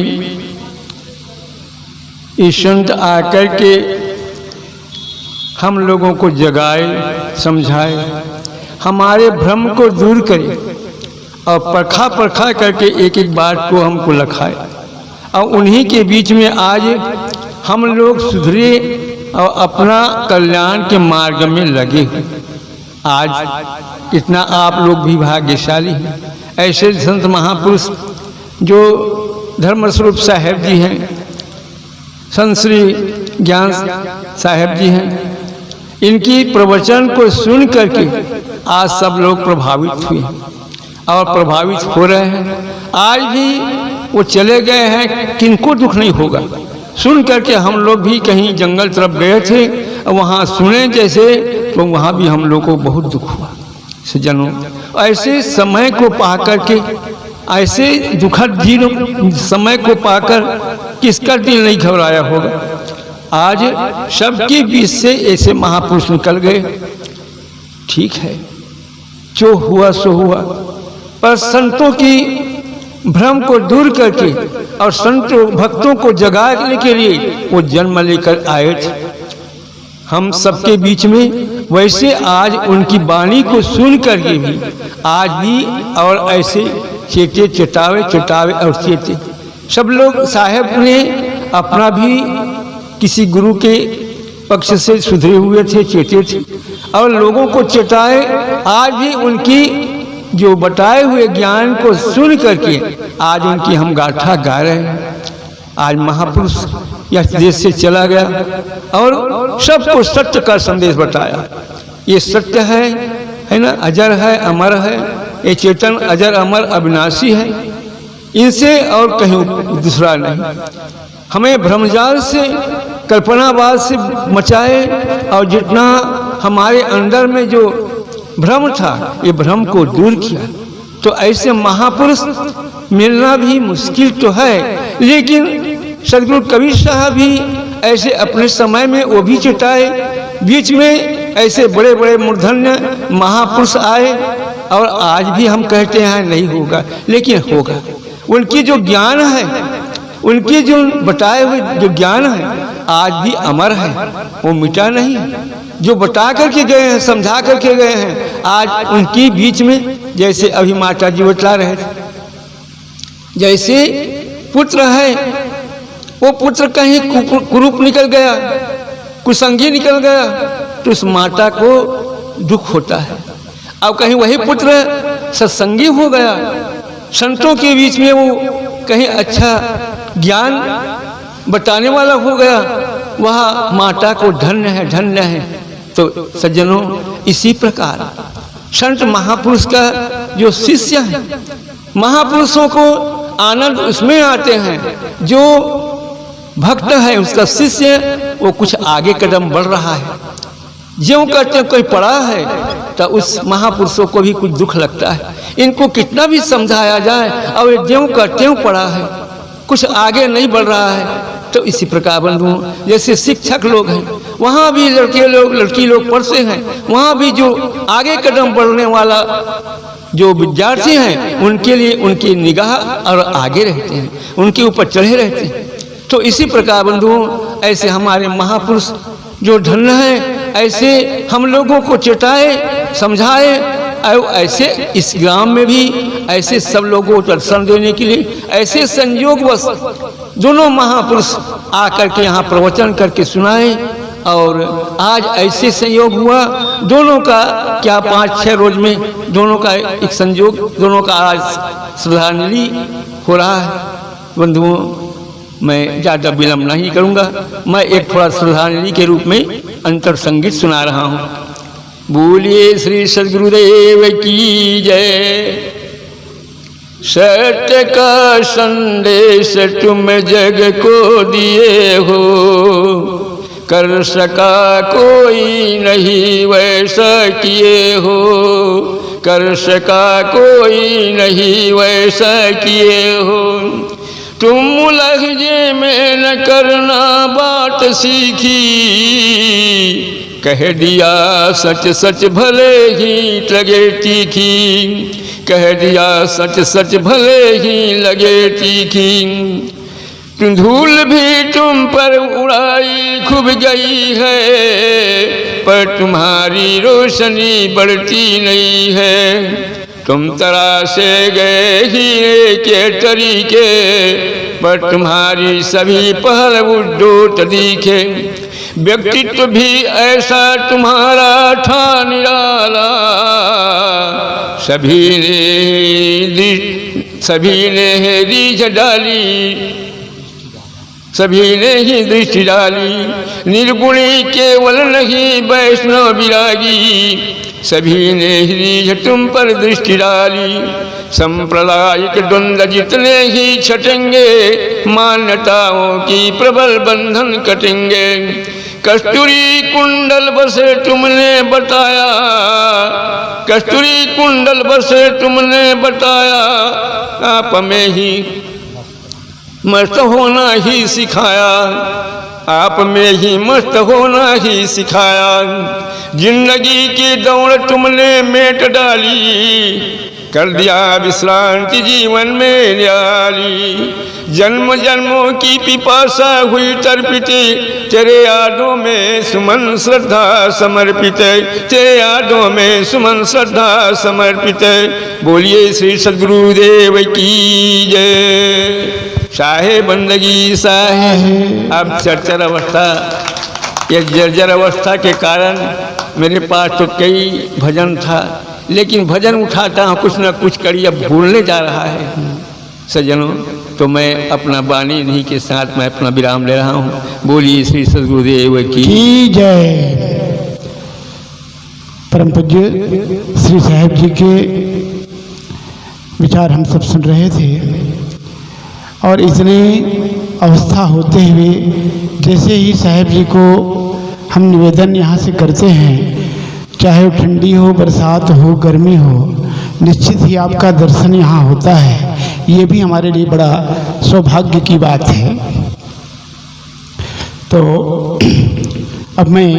ये संत आकर के हम लोगों को जगाए, समझाए, हमारे भ्रम को दूर करे और परखा परखा करके एक एक बात को हमको लखाए। और उन्हीं के बीच में आज हम लोग सुधरे और अपना कल्याण के मार्ग में लगे हुए। आज कितना आप लोग भी भाग्यशाली हैं। ऐसे संत महापुरुष जो धर्मस्वरूप साहेब जी हैं, संत श्री ज्ञान साहेब जी हैं, इनकी प्रवचन को सुन करके आज सब लोग प्रभावित हुए और प्रभावित हो रहे हैं। आज भी वो चले गए हैं, किनको दुख नहीं होगा। सुन करके हम लोग भी कहीं जंगल तरफ गए थे और वहाँ सुने जैसे, तो वहाँ भी हम लोग को बहुत दुख हुआ। सज्जनों, ऐसे समय को पा करके, ऐसे दुखद समय को पाकर किसका दिल नहीं घबराया होगा। आज सबके बीच से ऐसे महापुरुष निकल गए। ठीक है, जो हुआ सो हुआ, पर संतों की भ्रम को दूर करके और संतों भक्तों को जगाने के लिए वो जन्म लेकर आए थे हम सबके बीच में। वैसे आज उनकी वाणी को सुन करके भी आज भी और ऐसे चेते चेतावे चेतावे और चेते सब लोग साहेब ने अपना भी किसी गुरु के पक्ष से सुधरे हुए थे, चेते थे और लोगों को चेताए। आज भी उनकी जो बताए हुए ज्ञान को सुन करके आज उनकी हम गाथा गा रहे हैं। आज महापुरुष यह देश से चला गया और सबको सत्य का संदेश बताया। ये सत्य है ना, अजर है, अमर है। ये चेतन अजर अमर अविनाशी है, इनसे और कहीं दूसरा नहीं। हमें भ्रमजाल से, कल्पनावाद से मचाए और जितना हमारे अंदर में जो भ्रम था, ये भ्रम को दूर किया। तो ऐसे महापुरुष मिलना भी मुश्किल तो है, लेकिन सदगुरु कबीर साहब भी ऐसे अपने समय में वो भी चेताए। बीच में ऐसे बड़े बड़े मूर्धन्य महापुरुष आए और आज भी हम कहते हैं नहीं होगा, लेकिन होगा। उनकी जो ज्ञान है, उनके जो बताए हुए जो ज्ञान है आज भी अमर है, वो मिटा नहीं। जो बता करके गए हैं, समझा करके गए हैं, आज उनकी बीच में जैसे अभी माता जी बतला रहे थे, जैसे पुत्र है, वो पुत्र कहीं कुरूप निकल गया, कुसंगी निकल गया, तो उस माता को दुख होता है। अब कहीं वही पुत्र सत्संगी हो गया, संतों के बीच में वो कहीं अच्छा ज्ञान बताने वाला हो गया, वह माता को धन्य है, धन्य है। तो सज्जनों, इसी प्रकार संत महापुरुष का जो शिष्य है, महापुरुषों को आनंद उसमें आते हैं। जो भक्त है उसका शिष्य, वो कुछ आगे कदम बढ़ रहा है। ज्यों करते कोई पड़ा है तो उस महापुरुषों को भी कुछ दुख लगता है। इनको कितना भी समझाया जाए और ज्यों करते पड़ा है, कुछ आगे नहीं बढ़ रहा है। तो इसी प्रकार बंधुओं, जैसे शिक्षक लोग हैं, वहाँ भी लड़के लोग लड़की लोग पढ़ते हैं, वहाँ भी जो आगे कदम बढ़ने वाला जो विद्यार्थी हैं, उनके लिए उनकी निगाह और आगे रहते हैं, उनके ऊपर चढ़े रहते हैं। तो इसी प्रकार बंधुओं, ऐसे हमारे महापुरुष जो धन्य है, ऐसे हम लोगों को चेताए, समझाए। और ऐसे इस ग्राम में भी ऐसे सब लोगों को दर्शन देने के लिए ऐसे संयोगवश दोनों महापुरुष आकर के यहाँ प्रवचन करके सुनाए। और आज ऐसे संयोग हुआ, दोनों का क्या 5-6 रोज में दोनों का एक संयोग, दोनों का आज श्रद्धांजलि हो रहा है। बंधुओं, मैं ज़्यादा विलम्ब नहीं करूँगा, मैं एक थोड़ा श्रद्धांजलि के रूप में अंतर संगीत सुना रहा हूँ। बोलिए श्री सद्गुरुदेव की जय। सत्य का संदेश तुम जग को दिए हो, कर सका कोई नहीं वैसा किए हो, कर सका कोई नहीं वैसा किए हो। तुम लहजे में न करना बात सीखी, कह दिया सच सच भले ही लगे तीखी। कह दिया सच सच भले ही लगे तीखी, धूल भी तुम पर उड़ाई खूब गई है, पर तुम्हारी रोशनी बढ़ती नहीं है। तुम तराशे गए हीरे के तरीके, पर तुम्हारी सभी पहलू डोट दिखे। व्यक्तित्व भी ऐसा तुम्हारा था निराला, सभी ने रीझ डाली, सभी ने ही दृष्टि डाली। निर्गुणी केवल नहीं वैष्णव विरागी, सभी ने रीझ तुम पर दृष्टि डाली। सांप्रदायिक द्वंद्व जितने ही छटेंगे, मान्यताओं की प्रबल बंधन कटेंगे। कस्तूरी कुंडल बसे तुमने बताया, कस्तूरी कुंडल बसे तुमने बताया, आप में ही मस्त होना ही सिखाया, आप में ही मस्त होना ही सिखाया। जिंदगी की दौड़ तुमने मेट डाली, कर दिया विश्रांति जीवन में न्याली। जन्म जन्मों की पिपासा हुई तर्पित, तेरे यादों में सुमन श्रद्धा समर्पित, तेरे यादों में सुमन श्रद्धा समर्पित। बोलिए श्री सद्गुरुदेव की जय। साहे बंदगी साहे। अब चरचर अवस्था, ये जर्जर अवस्था के कारण मेरे पास तो कई भजन था, लेकिन भजन उठाता हूँ कुछ न कुछ कड़ी अब भूलने जा रहा है सज्जनों। तो मैं अपना वाणी इन्हीं के साथ मैं अपना विराम ले रहा हूँ। बोलिए श्री सद्गुरुदेव की जय। परम पूज्य श्री साहेब जी के विचार हम सब सुन रहे थे, और इतनी अवस्था होते हुए जैसे ही साहेब जी को हम निवेदन यहाँ से करते हैं, चाहे वो ठंडी हो, बरसात हो, गर्मी हो, निश्चित ही आपका दर्शन यहाँ होता है। ये भी हमारे लिए बड़ा सौभाग्य की बात है। तो अब मैं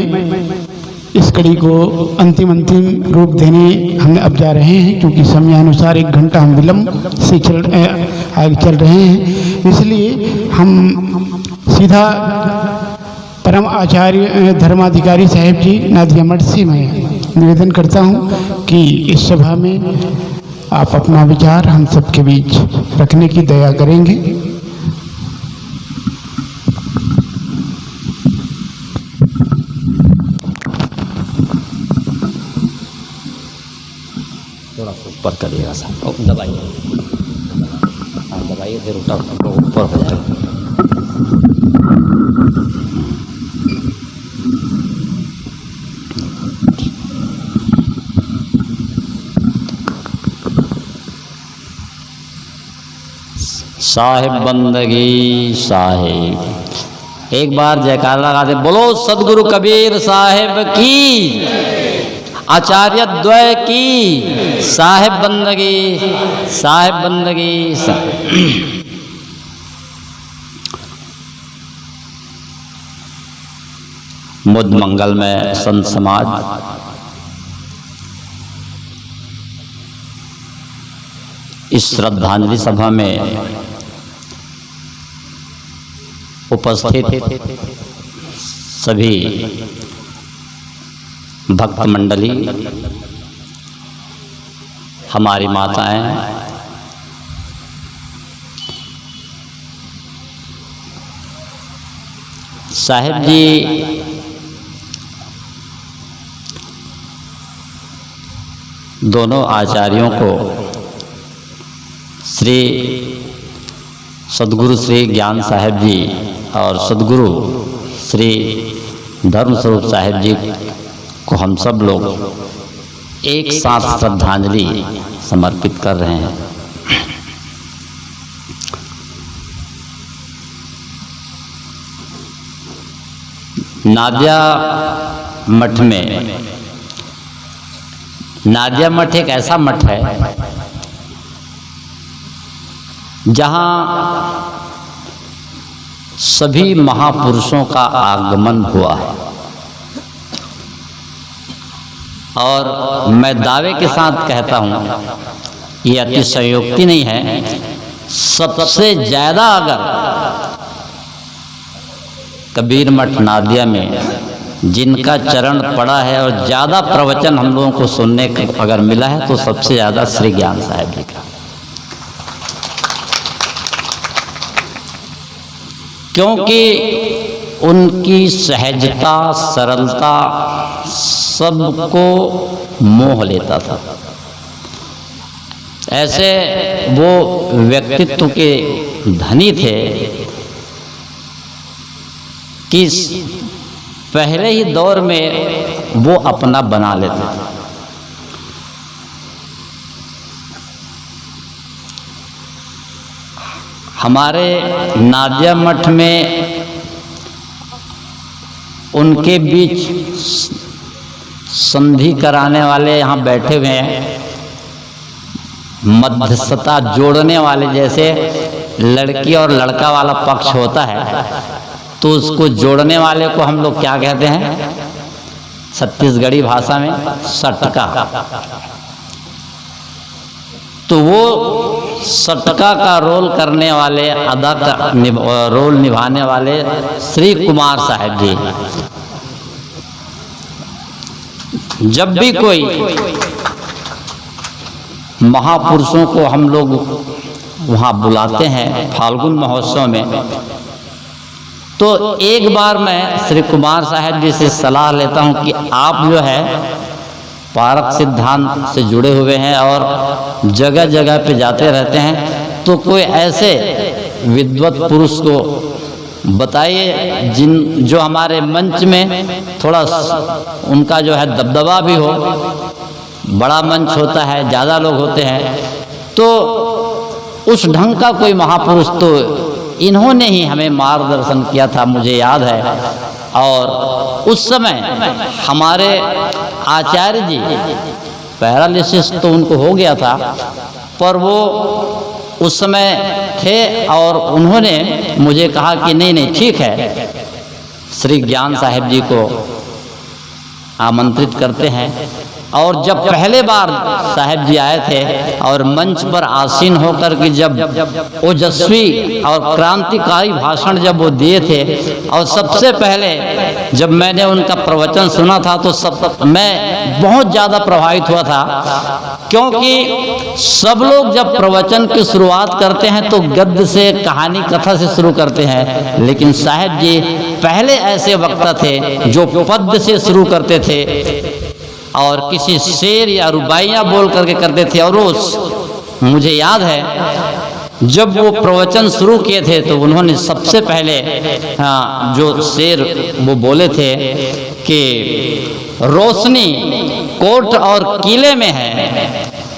इस कड़ी को अंतिम रूप देने हम अब जा रहे हैं, क्योंकि समयानुसार 1 घंटा हम विलम्ब से आगे चल रहे हैं। इसलिए हम सीधा परम आचार्य धर्माधिकारी साहेब जी नादिया मठ से मैं निवेदन करता हूं कि इस सभा में आप अपना विचार हम सबके बीच रखने की दया करेंगे। थोड़ा ऊपर करिएगा साहब, दबाइए, हाँ दबाइए, फिर ऊपर हो जाएगा। साहिब बंदगी साहिब। एक बार जयकार लगा दे, बोलो सदगुरु कबीर साहिब की, आचार्य द्वय की, साहिब बंदगी साहिब बंदगी मुद मंगल में संत समाज इस श्रद्धांजलि सभा में उपस्थित सभी भक्त मंडली, हमारी माताएं, साहिब जी दोनों आचार्यों को श्री सद्गुरु श्री ज्ञान साहिब जी और सद्गुरु श्री धर्मस्वरूप साहिब जी को हम सब लोग एक साथ श्रद्धांजलि समर्पित कर रहे हैं। नादिया मठ में, नादिया मठ एक ऐसा मठ है जहाँ सभी महापुरुषों का आगमन हुआ है, और मैं दावे के साथ कहता हूँ ये अतिशयोक्ति नहीं है, सबसे ज़्यादा अगर कबीर मठ नादिया में जिनका चरण पड़ा है और ज़्यादा प्रवचन हम लोगों को सुनने को अगर मिला है तो सबसे ज़्यादा श्री ज्ञान साहब जी का। क्योंकि उनकी सहजता सरलता सबको मोह लेता था। ऐसे वो व्यक्तित्व के धनी थे कि पहले ही दौर में वो अपना बना लेते थे। हमारे नादिया मठ में उनके बीच संधि कराने वाले यहाँ बैठे हुए हैं, मध्यस्थता जोड़ने वाले, जैसे लड़की और लड़का वाला पक्ष होता है तो उसको जोड़ने वाले को हम लोग क्या कहते हैं छत्तीसगढ़ी भाषा में सटका। तो वो सटका का रोल करने वाले रोल निभाने वाले श्री कुमार साहब जी, जब भी कोई महापुरुषों को हम लोग वहाँ बुलाते हैं फाल्गुन महोत्सव में, तो एक बार मैं श्री कुमार साहब जी से सलाह लेता हूँ कि आप जो है पारक सिद्धांत से जुड़े हुए हैं और जगह जगह पे जाते रहते हैं, तो कोई ऐसे विद्वत पुरुष को बताइए जो हमारे मंच में थोड़ा उनका जो है दबदबा भी हो, बड़ा मंच होता है, ज़्यादा लोग होते हैं, तो उस ढंग का कोई महापुरुष। तो इन्होंने ही हमें मार्गदर्शन किया था, मुझे याद है। और उस समय हमारे आचार्य जी पैरालिसिस तो उनको हो गया था, पर वो उस समय थे और उन्होंने मुझे कहा कि नहीं ठीक है, श्री ज्ञान साहब जी को आमंत्रित करते हैं। और जब पहले बार साहब जी आए थे और मंच पर आसीन होकर के जब ओजस्वी और क्रांतिकारी भाषण जब वो दिए थे, और सबसे पहले जब मैंने उनका प्रवचन सुना था तो मैं बहुत ज़्यादा प्रभावित हुआ था, क्योंकि सब लोग जब प्रवचन की शुरुआत करते हैं तो गद्य से, कहानी कथा से शुरू करते हैं, लेकिन साहब जी पहले ऐसे वक्ता थे जो पद्य से शुरू करते थे और किसी शेर या रुबाइयाँ बोल करके करते थे। और वो मुझे याद है जब वो प्रवचन शुरू किए थे तो उन्होंने सबसे पहले जो शेर वो बोले थे कि रोशनी कोर्ट और किले में है,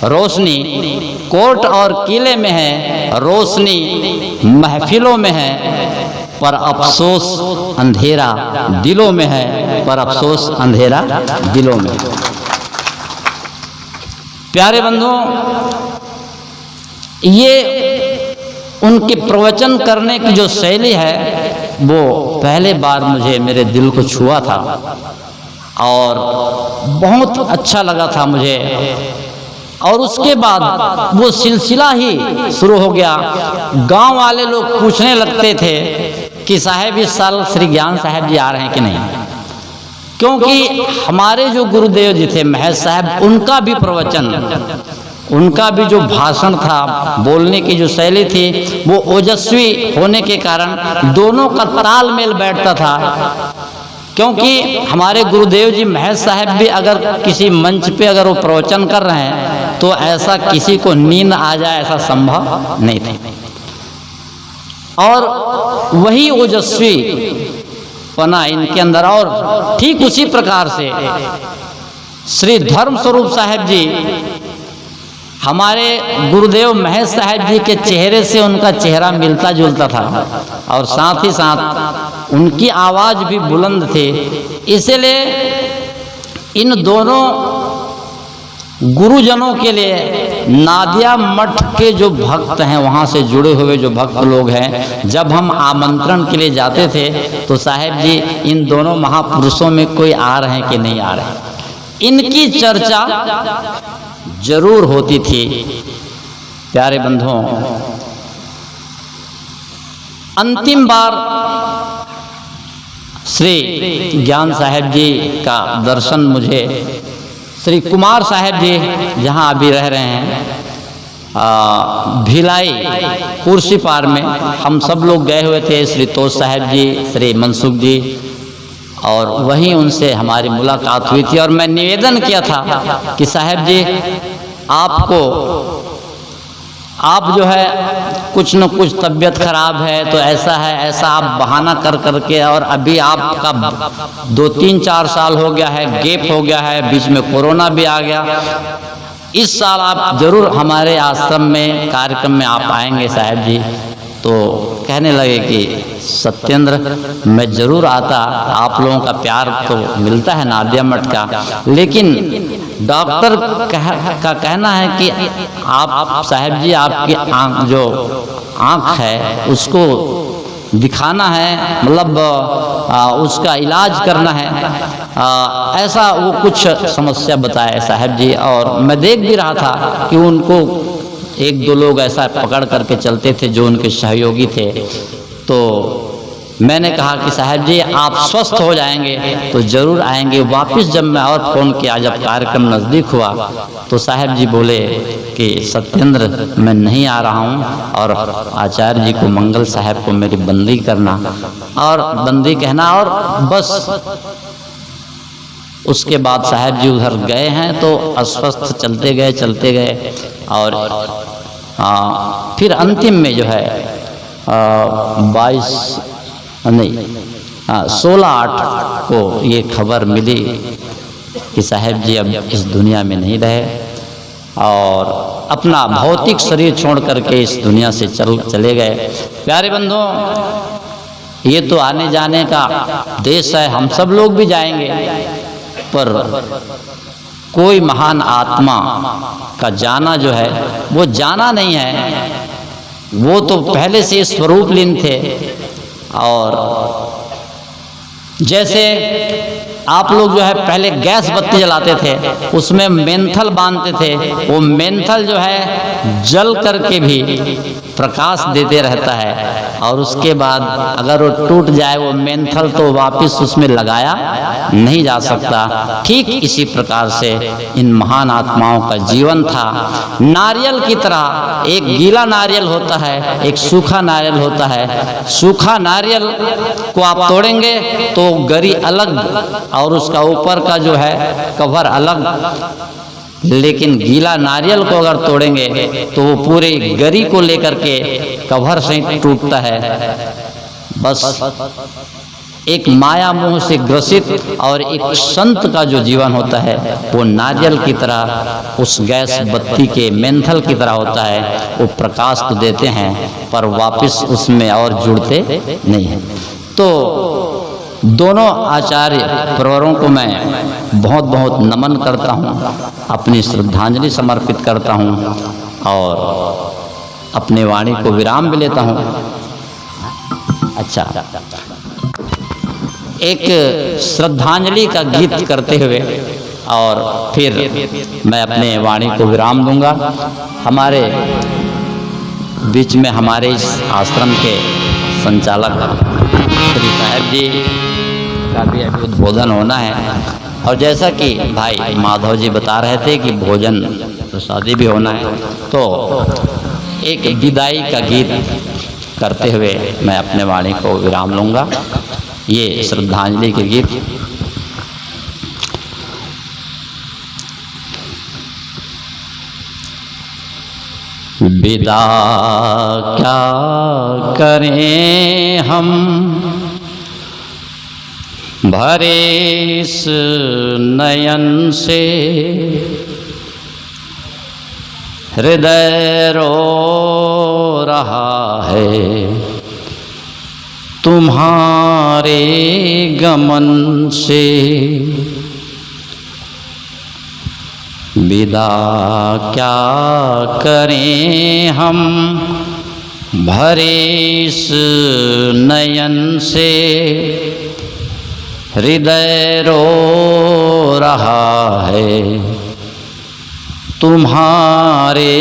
रोशनी कोर्ट और किले में है, रोशनी महफिलों में है, पर अफसोस अंधेरा दिलों में है, पर अफसोस अंधेरा दिलों में है। प्यारे बंधुओं, ये उनके प्रवचन करने की जो शैली है वो पहले बार मुझे मेरे दिल को छुआ था और बहुत अच्छा लगा था मुझे। और उसके बाद वो सिलसिला ही शुरू हो गया। गांव वाले लोग पूछने लगते थे कि साहब इस साल श्री ज्ञान साहब जी आ रहे हैं कि नहीं, क्योंकि हमारे जो गुरुदेव जी थे महज साहब, उनका भी प्रवचन, उनका भी जो भाषण था, बोलने की जो शैली थी, वो ओजस्वी होने के कारण दोनों का तालमेल बैठता था। क्योंकि हमारे गुरुदेव जी महज साहब भी अगर किसी मंच पे अगर वो प्रवचन कर रहे हैं तो ऐसा किसी को नींद आ जाए ऐसा संभव नहीं था। और वही ओजस्वी पना इनके अंदर। और ठीक उसी प्रकार से श्री धर्म स्वरूप साहब जी, हमारे गुरुदेव महेश साहब जी के चेहरे से उनका चेहरा मिलता जुलता था और साथ ही साथ उनकी आवाज़ भी बुलंद थी। इसलिए इन दोनों गुरुजनों के लिए नादिया मठ के जो भक्त हैं, वहाँ से जुड़े हुए जो भक्त लोग हैं, जब हम आमंत्रण के लिए जाते थे तो साहब जी इन दोनों महापुरुषों में कोई आ रहे हैं कि नहीं आ रहे हैं, इनकी चर्चा जरूर होती थी। प्यारे बंधुओं, अंतिम बार श्री ज्ञान साहेब जी का दर्शन मुझे श्री कुमार साहेब जी जहाँ अभी रह रहे हैं भिलाई कुर्सी पार में, हम सब लोग गए हुए थे, श्री तोष साहेब जी, श्री मनसुख जी, और वहीं उनसे हमारी मुलाकात हुई थी। और मैं निवेदन किया था कि साहेब जी आप जो है कुछ न कुछ तबीयत खराब है तो ऐसा है ऐसा आप बहाना कर करके, और अभी आपका 2-3-4 साल हो गया है, गैप हो गया है, बीच में कोरोना भी आ गया, इस साल आप जरूर हमारे आश्रम में कार्यक्रम में आप आएंगे साहब जी। तो कहने लगे कि सत्येंद्र मैं ज़रूर आता, आप लोगों का प्यार तो मिलता है नादिया मठ का, लेकिन डॉक्टर का कहना है कि आप साहब जी आपकी जो आँख है उसको दिखाना है, मतलब उसका इलाज करना है, ऐसा वो कुछ समस्या बताए साहब जी। और मैं देख भी रहा था कि उनको 1-2 लोग ऐसा पकड़ करके चलते थे जो उनके सहयोगी थे। तो मैंने कहा कि साहब जी आप स्वस्थ हो जाएंगे तो ज़रूर आएंगे वापस। जब मैं और फ़ोन किया, जब कार्यक्रम नज़दीक हुआ, तो साहब जी बोले कि सत्येंद्र मैं नहीं आ रहा हूँ, और आचार्य जी को, मंगल साहब को मेरी बंदी करना और बंदी कहना, और बस उसके बाद साहब जी उधर गए हैं तो अस्वस्थ चलते गए और फिर अंतिम में जो है 16/8 को ये खबर मिली कि साहब जी अब इस दुनिया में नहीं रहे और अपना भौतिक शरीर छोड़ करके इस दुनिया से चले गए। प्यारे बंधुओं, ये तो आने जाने का देश है, हम सब लोग भी जाएंगे, पर कोई महान आत्मा का जाना जो है वो जाना नहीं है, वो तो पहले से स्वरूप लीन थे। और जैसे आप लोग जो है पहले गैस बत्ती जलाते थे, उसमें मेंथल बांधते थे, वो मेंथल जो है जल करके भी प्रकाश देते रहता है, और उसके बाद अगर वो टूट जाए वो मेंथल तो वापस उसमें लगाया नहीं जा सकता। ठीक इसी प्रकार से इन महान आत्माओं का जीवन था। नारियल की तरह एक गीला नारियल होता है, एक सूखा नारियल होता है। सूखा नारियल को आप तोड़ेंगे तो गरी अलग और उसका ऊपर का जो है कवर अलग, लेकिन गीला नारियल को अगर तोड़ेंगे तो वो पूरे गरी को लेकर के कवर से टूटता है। बस एक माया मोह से ग्रसित और एक संत का जो जीवन होता है वो नारियल की तरह उस गैस बत्ती के मेंथल की तरह होता है। वो प्रकाश तो देते हैं पर वापस उसमें और जुड़ते नहीं हैं। तो दोनों आचार्य परवरों को मैं बहुत बहुत नमन करता हूँ, अपनी श्रद्धांजलि समर्पित करता हूँ और अपने वाणी को विराम भी लेता हूँ। अच्छा, एक श्रद्धांजलि का गीत करते हुए और फिर मैं अपने वाणी को विराम दूंगा। हमारे बीच में हमारे इस आश्रम के संचालक श्री साहब जी का भी अभी उद्बोधन होना है, और जैसा कि भाई माधव जी बता रहे थे कि भोजन प्रसादी भी होना है, तो एक विदाई का गीत करते हुए मैं अपने वाणी को विराम लूँगा। ये श्रद्धांजलि के गीत। विदा क्या करें हम भरे इस नयन से, हृदय रो रहा है तुम्हारे गमन से। विदा क्या करें हम भरे इस नयन से, हृदय रो रहा है तुम्हारे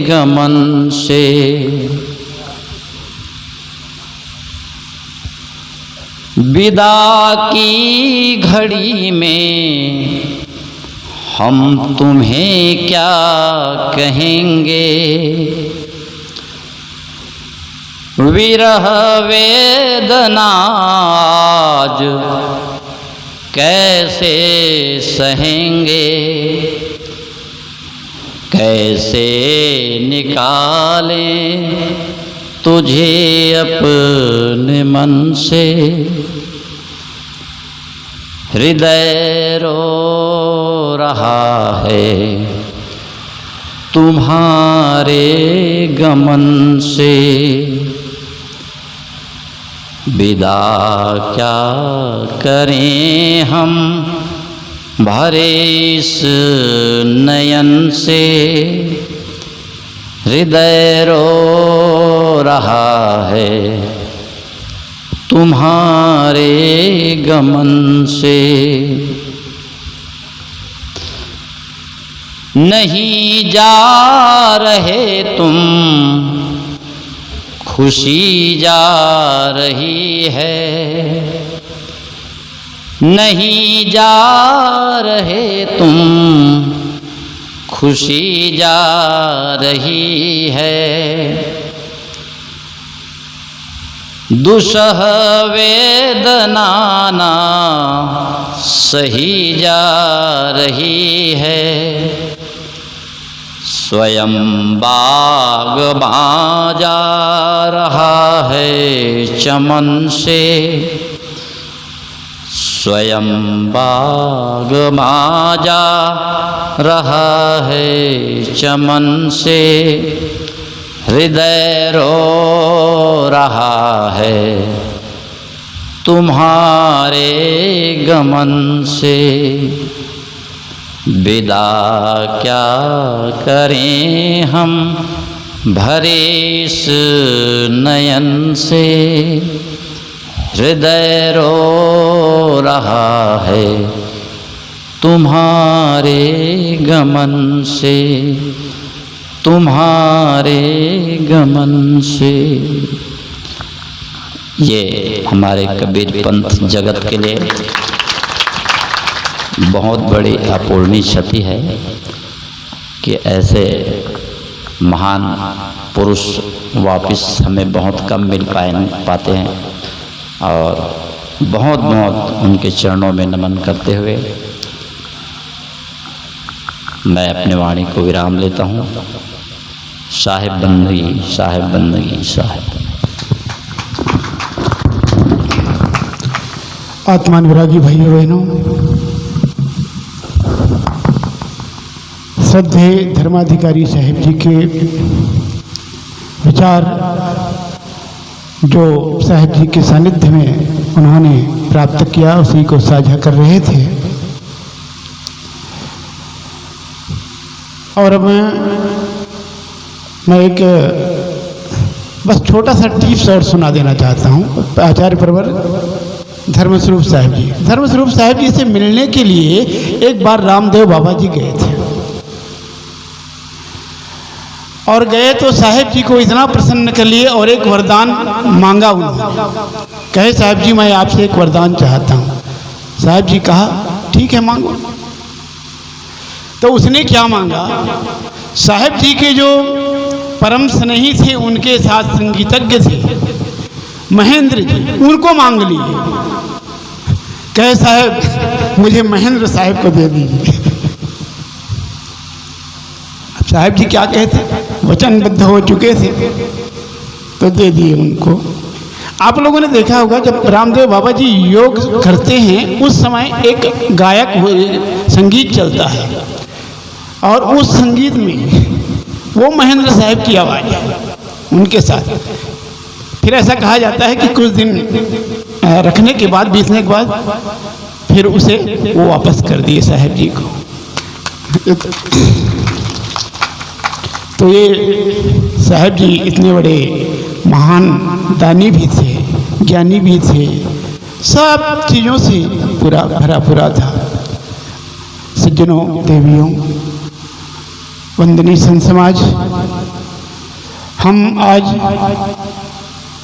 गमन से। विदा की घड़ी में हम तुम्हें क्या कहेंगे, विरह वेदना आज कैसे सहेंगे, कैसे निकालें तुझे अपने मन से। हृदय रो रहा है तुम्हारे गमन से। विदा क्या करें हम भरे इस नयन से। हृदय रो रहा है तुम्हारे गमन से। नहीं जा रहे तुम, खुशी जा रही है। नहीं जा रहे तुम, खुशी जा रही है। दुसह वेदना ना सही जा रही है। स्वयं बाग़बां जा रहा है चमन से। स्वयं बाग़बां जा रहा है चमन से। हृदय रो रहा है तुम्हारे गमन से। विदा क्या करें हम भरे इस नयन से। हृदय रो रहा है तुम्हारे गमन से, तुम्हारे गमन से। ये हमारे कबीर पंथ जगत के लिए बहुत बड़ी अपूर्णीय क्षति है कि ऐसे महान पुरुष वापस हमें बहुत कम मिल पाते हैं। और बहुत बहुत उनके चरणों में नमन करते हुए मैं अपनी वाणी को विराम लेता हूँ। साहिब बंदगी, साहिब बंदगी, साहिब। आत्मान विरागी भाइयों बहनों, श्रद्धे धर्माधिकारी साहिब जी के विचार जो साहिब जी के सानिध्य में उन्होंने प्राप्त किया, उसी को साझा कर रहे थे। और मैं एक बस छोटा सा टिप्स और सुना देना चाहता हूँ। आचार्य प्रवर धर्मस्वरूप साहिब जी, धर्मस्वरूप साहिब जी से मिलने के लिए एक बार रामदेव बाबा जी गए थे। और गए तो साहिब जी को इतना प्रसन्न कर लिए और एक वरदान मांगा उन्होंने। कहे साहिब जी मैं आपसे एक वरदान चाहता हूँ। साहिब जी कहा ठीक है मांगो। तो उसने क्या मांगा, साहिब जी के जो परम स्नेही थे, उनके साथ संगीतज्ञ थे महेंद्र जी, उनको मांग लिए। कहे साहब मुझे महेंद्र साहब को दे दीजिए। साहब जी क्या कहते, वचनबद्ध हो चुके थे तो दे दिए उनको। आप लोगों ने देखा होगा जब रामदेव बाबा जी योग करते हैं उस समय एक गायक संगीत चलता है और उस संगीत में वो महेंद्र साहब की आवाज़ है उनके साथ। फिर ऐसा कहा जाता है कि कुछ दिन रखने के बाद, बीतने के बाद फिर उसे वो वापस कर दिए साहब जी को। तो ये साहब जी इतने बड़े महान दानी भी थे, ज्ञानी भी थे, सब चीज़ों से पूरा भरा पूरा था। सज्जनों, देवियों, वंदनीय संत समाज, हम आज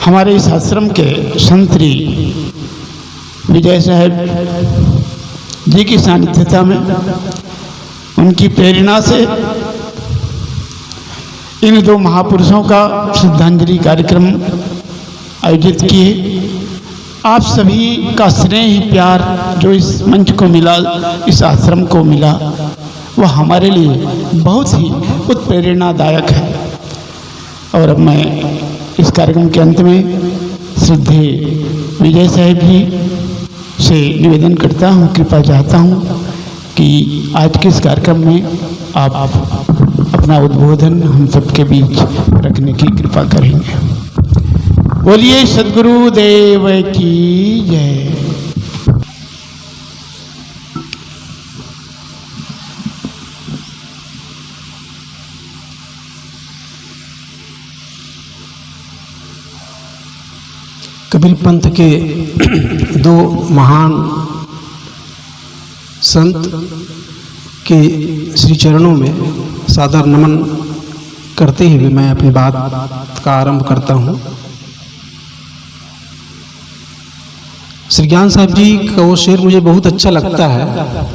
हमारे इस आश्रम के संत श्री विजय साहब जी की सानिध्यता में, उनकी प्रेरणा से इन दो महापुरुषों का श्रद्धांजलि कार्यक्रम आयोजित किए। आप सभी का स्नेह प्यार जो इस मंच को मिला, इस आश्रम को मिला, वह हमारे लिए बहुत ही उत्प्रेरणादायक है। और अब मैं इस कार्यक्रम के अंत में श्रद्धेय विजय साहब जी से निवेदन करता हूँ, कृपा चाहता हूँ कि आज के इस कार्यक्रम में आप अपना उद्बोधन हम सबके बीच रखने की कृपा करेंगे। बोलिए सद्गुरु देव की जय। कबीर पंथ के दो महान संत के श्री चरणों में सादर नमन करते हुए मैं अपनी बात का आरंभ करता हूँ। श्री ज्ञान साहब जी का वो शेर मुझे बहुत अच्छा लगता है।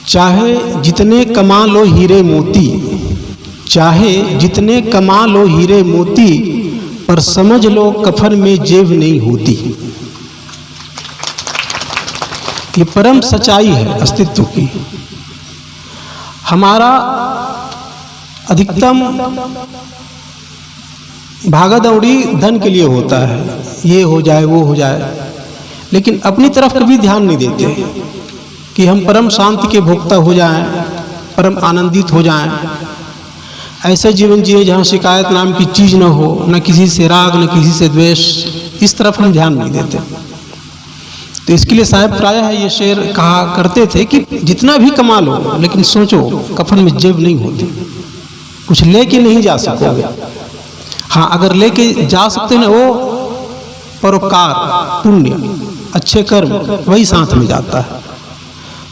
चाहे जितने कमा लो हीरे मोती, चाहे जितने कमा लो हीरे मोती, पर समझ लो कफन में जेब नहीं होती। ये परम सच्चाई है अस्तित्व की। हमारा अधिकतम भागादौड़ी धन के लिए होता है, ये हो जाए वो हो जाए, लेकिन अपनी तरफ कभी ध्यान नहीं देते कि हम परम शांति के भोक्ता हो जाएं, परम आनंदित हो जाएं, ऐसे जीवन जिए जहाँ शिकायत नाम की चीज़ न हो, न किसी से राग न किसी से द्वेष। इस तरफ हम ध्यान नहीं देते। तो इसके लिए साहब प्रायः ये शेर कहा करते थे कि जितना भी कमा लो, लेकिन सोचो कफन में जेब नहीं होती, कुछ लेके नहीं जा सकोगे। हाँ, अगर लेके जा सकते हो ना, वो परोपकार, पुण्य, अच्छे कर्म, वही साथ में जाता है।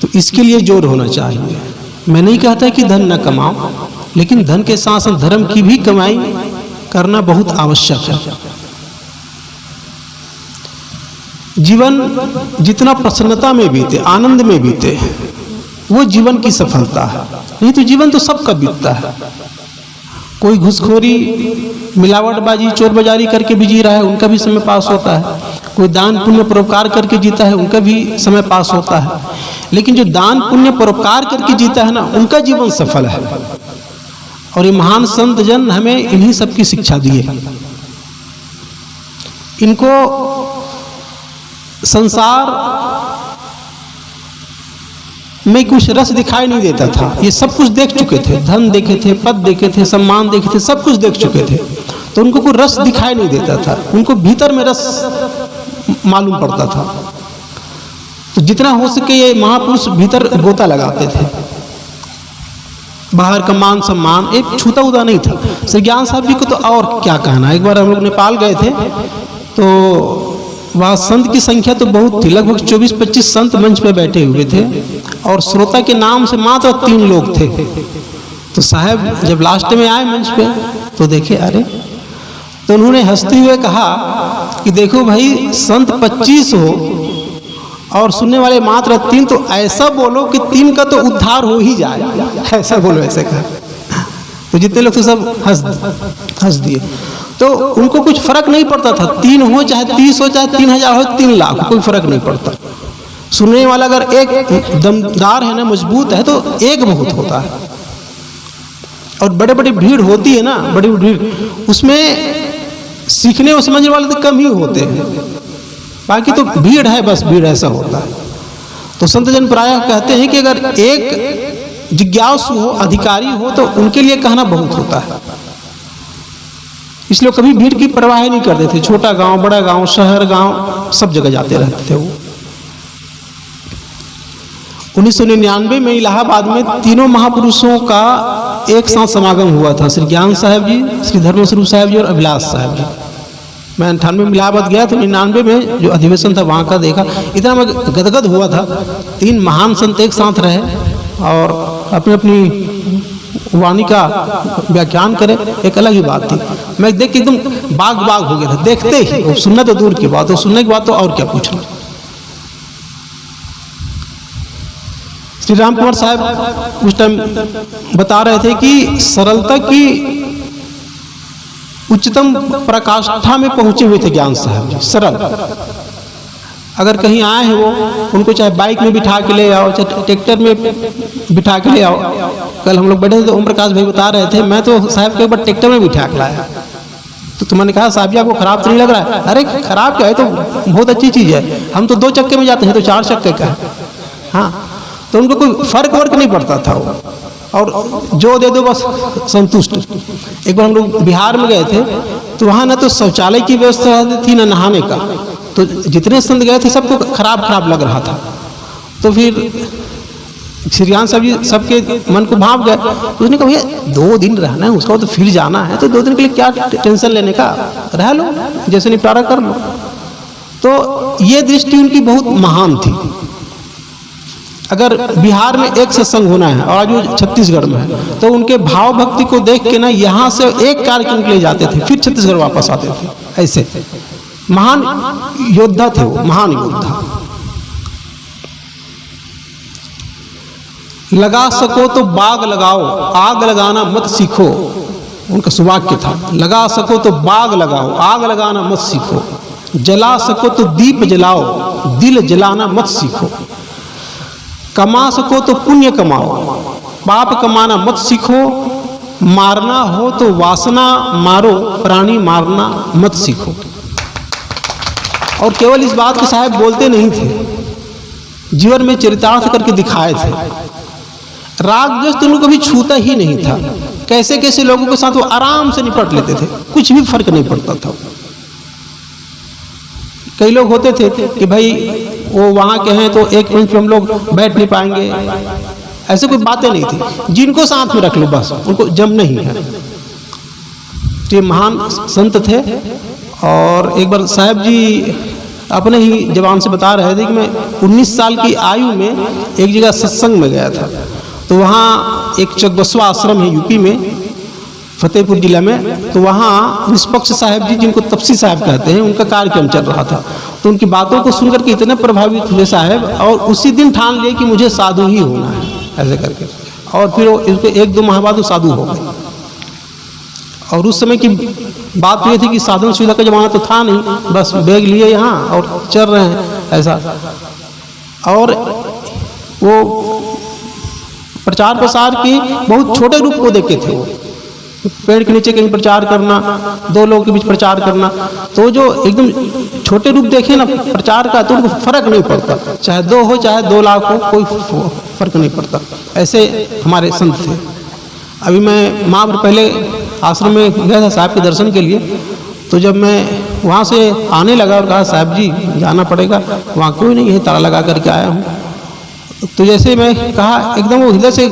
तो इसके लिए जोर होना चाहिए। मैं नहीं कहता कि धन न कमाओ, लेकिन धन के साथ साथ धर्म की भी कमाई करना बहुत आवश्यक है। जीवन जितना प्रसन्नता में बीते, आनंद में बीते, वो जीवन की सफलता है। नहीं तो जीवन तो सबका बीतता है। कोई घुसखोरी, मिलावटबाजी, चोर बाजारी करके भी जी रहा है, उनका भी समय पास होता है। कोई दान पुण्य परोपकार करके जीता है, उनका भी समय पास होता है। लेकिन जो दान पुण्य परोपकार करके जीता है ना, उनका जीवन सफल है। और ये महान संत जन हमें इन्हीं सब की शिक्षा दी है। इनको संसार में कुछ रस दिखाई नहीं देता था। ये सब कुछ देख चुके थे, धन देखे थे, पद देखे थे, सम्मान देखे थे, सब कुछ देख चुके थे। तो उनको कोई रस दिखाई नहीं देता था, उनको भीतर में रस मालूम पड़ता था। तो जितना हो सके ये महापुरुष भीतर गोता लगाते थे। बाहर का मान सम्मान एक छूता उदा नहीं था। श्री ज्ञान साहब जी को तो और क्या कहना। एक बार हम लोग नेपाल गए थे, तो वहाँ संत की संख्या तो बहुत थी, लगभग 24-25 संत मंच पे बैठे हुए थे, और श्रोता के नाम से मात्र 3 लोग थे। तो साहब जब लास्ट में आए मंच पे तो देखे, अरे, तो उन्होंने हंसते हुए कहा कि देखो भाई, संत 25 हो और सुनने वाले मात्र 3, तो ऐसा बोलो कि 3 का तो उद्धार हो ही जाए, ऐसा बोलो। ऐसे कहा तो जितने लोग तो सब हंस दिए। तो उनको कुछ फर्क नहीं पड़ता था, 3 हो चाहे 30 हो चाहे 3000 हो 3 लाख, कोई फर्क नहीं पड़ता। सुनने वाला अगर एक दमदार है ना, मजबूत है, तो एक बहुत होता है। और बड़े बड़े भीड़ होती है ना, बड़ी भीड़, उसमें सीखने और समझने वाले तो कम ही होते हैं। बाकी तो भीड़ है, बस भीड़, ऐसा होता है। तो संत जन प्रायः कहते हैं कि अगर एक जिज्ञासु हो, अधिकारी हो, तो उनके लिए कहना बहुत होता है। इसलिए कभी भीड़ की परवाह नहीं करते थे। छोटा गांव, बड़ा गांव, शहर, गांव, सब जगह जाते रहते थे वो। 1999 में इलाहाबाद में तीनों महापुरुषों का एक साथ समागम हुआ था। श्री ज्ञान साहब जी, श्री धर्मस्वरूप साहब जी और अभिलाष साहब जी। मैं 98 में इलाहाबाद गया तो 99 में जो अधिवेशन था वहाँ का देखा, इतना मैं गदगद हुआ था। 3 महान संत एक साथ रहे और अपनी अपनी वाणी का व्याख्यान करे, एक अलग ही बात थी। मैं देख के एकदम बाग बाग हो गया था देखते ही। वो सुनना तो दूर की बात, वो सुनने की बात तो और क्या पूछना। श्री राम कुमार साहब उस टाइम बता रहे थे कि सरलता की उच्चतम पराकाष्ठा में पहुंचे हुए थे ज्ञान साहब जी। सरल, अगर कहीं आए हैं वो, उनको चाहे बाइक में बिठा के ले आओ, चाहे ट्रैक्टर में बिठा के ले आओ। कल हम लोग बैठे थे तो ओम प्रकाश भाई बता रहे थे, मैं तो साहब के एक बार ट्रैक्टर में बिठा के लाया। तो मैंने कहा साहब जी आपको खराब तो नहीं लग रहा है? अरे खराब क्या है, तो बहुत अच्छी चीज़ है, हम तो 2 चक्के में जाते हैं, तो 4 चक्के का है। हाँ, तो उनको कोई फर्क वर्क नहीं पड़ता था वो, और जो दे दो बस संतुष्ट। एक बार हम लोग बिहार में गए थे, तो वहाँ ना तो शौचालय की व्यवस्था थी ना नहाने का, तो जितने संत गए थे सबको खराब खराब लग रहा था। तो फिर श्रीयान साहब जी सबके मन को भाव गए। उसने कहा भैया 2 दिन रहना है, उसका तो फिर जाना है, तो 2 दिन के लिए क्या टेंशन लेने का, रह लो, जैसे निपटारा कर लो। तो ये दृष्टि उनकी बहुत महान थी। अगर बिहार में एक सत्संग होना है और आज वो छत्तीसगढ़ में है, तो उनके भाव भक्ति को देख के ना यहाँ से एक कार्यक्रम के लिए जाते थे, फिर छत्तीसगढ़ वापस आते थे। ऐसे महान योद्धा थे वो, महान योद्धा। लगा सको तो बाग लगाओ, आग लगाना मत सीखो, उनका सुवाक्य था। लगा सको तो बाग लगाओ, आग लगाना मत सीखो। जला सको तो दीप जलाओ, दिल जलाना मत सीखो। कमा सको तो पुण्य कमाओ, पाप कमाना मत सीखो। मारना हो तो वासना मारो, प्राणी मारना मत सीखो। और केवल इस बात को साहब बोलते नहीं थे, जीवन में चरितार्थ करके दिखाए थे। राग द्वेष तो उनको कभी छूता ही नहीं था। कैसे कैसे लोगों के साथ वो आराम से निपट लेते थे, कुछ भी फर्क नहीं पड़ता था। कई लोग होते थे कि भाई वो वहाँ के हैं तो एक मंच पे हम लोग बैठ नहीं पाएंगे, ऐसे कोई बातें नहीं थी। जिनको साथ में रख लो बस उनको जम नहीं है। तो ये महान संत थे। और एक बार साहब जी अपने ही जवान से बता रहे थे कि मैं 19 साल की आयु में एक जगह सत्संग में गया था। तो वहाँ एक चकबसवा आश्रम है यूपी में, फतेहपुर जिला में। तो वहाँ निष्पक्ष साहब जी, जिनको तपसी साहब कहते हैं, उनका कार्यक्रम चल रहा था। तो उनकी बातों को सुनकर के इतने प्रभावित हुए साहब, और उसी दिन ठान लिए कि मुझे साधु ही होना है, ऐसे करके। और फिर वो इसको 1-2 माह बाद वो साधु हो गए। और उस समय की बात ये थी कि साधन सुविधा का जमाना तो था नहीं, बस बैग लिए यहाँ और चल रहे हैं ऐसा। और वो प्रचार प्रसार की बहुत छोटे रूप को देखे थे। वो पेड़ के नीचे कहीं प्रचार करना, 2 लोगों के बीच प्रचार करना, तो जो एकदम छोटे रूप देखे ना प्रचार का, तो उनको फर्क नहीं पड़ता, चाहे 2 हो चाहे 2 लाख हो, कोई फर्क नहीं पड़ता। ऐसे हमारे संत थे। अभी मैं माह भर पहले आश्रम में गया था साहब के दर्शन के लिए। तो जब मैं वहाँ से आने लगा और कहा साहब जी जाना पड़ेगा, वहाँ कोई नहीं है, ताला लगा करके आया हूँ। तो जैसे मैं कहा, एकदम वो हृदय से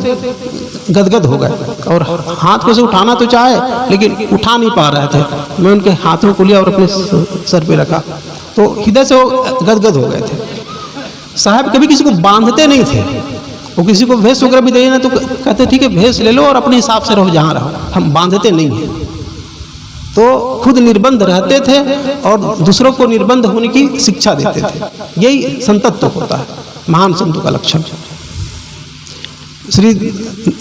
गदगद हो गए और हाथ को से उठाना तो चाहे लेकिन उठा नहीं पा रहे थे। मैं उनके हाथों को लिया और अपने सर पे रखा, तो हृदय से वो गदगद हो गए थे। साहब कभी किसी को बांधते नहीं थे। वो किसी को भेष वगैरह भी दे ना तो कहते ठीक है भेष ले लो और अपने हिसाब से रहो जहाँ रहो, हम बांधते नहीं हैं। तो खुद निर्बंध रहते थे और दूसरों को निर्बंध होने की शिक्षा देते थे। यही संतत्व होता है, महान संतों का लक्षण। श्री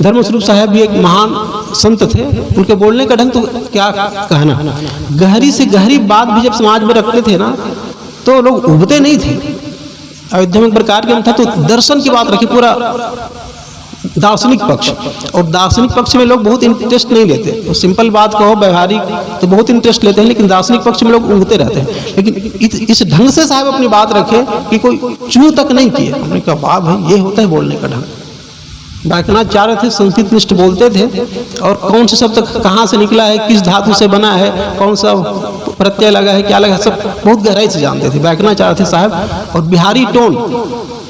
धर्मस्वरूप साहब भी एक महान संत थे। उनके बोलने का ढंग तो क्या कहना, गहरी से गहरी बात भी जब समाज में रखते थे ना तो लोग उबते नहीं थे। अयोध्या में एक प्रकार के था तो दर्शन की बात रखी, पूरा दार्शनिक पक्ष। और दार्शनिक पक्ष में लोग बहुत इंटरेस्ट नहीं लेते। तो सिंपल बात कहो व्यवहारिक तो बहुत इंटरेस्ट लेते हैं, लेकिन दार्शनिक पक्ष में लोग उंगते रहते हैं। लेकिन इस ढंग से साहब अपनी बात रखे कि कोई चू तक नहीं किए। हमने कहा वाह भाई, ये होता है बोलने का ढंग। व्याकरणाचार्य थे, संस्कृत निष्ठ बोलते थे, और कौन से शब्द कहाँ से निकला है, किस धातु से बना है, कौन सा प्रत्यय लगा है, क्या लगा है, सब बहुत गहराई से जानते थे। व्याकरणाचार्य थे साहब। और बिहारी टोन,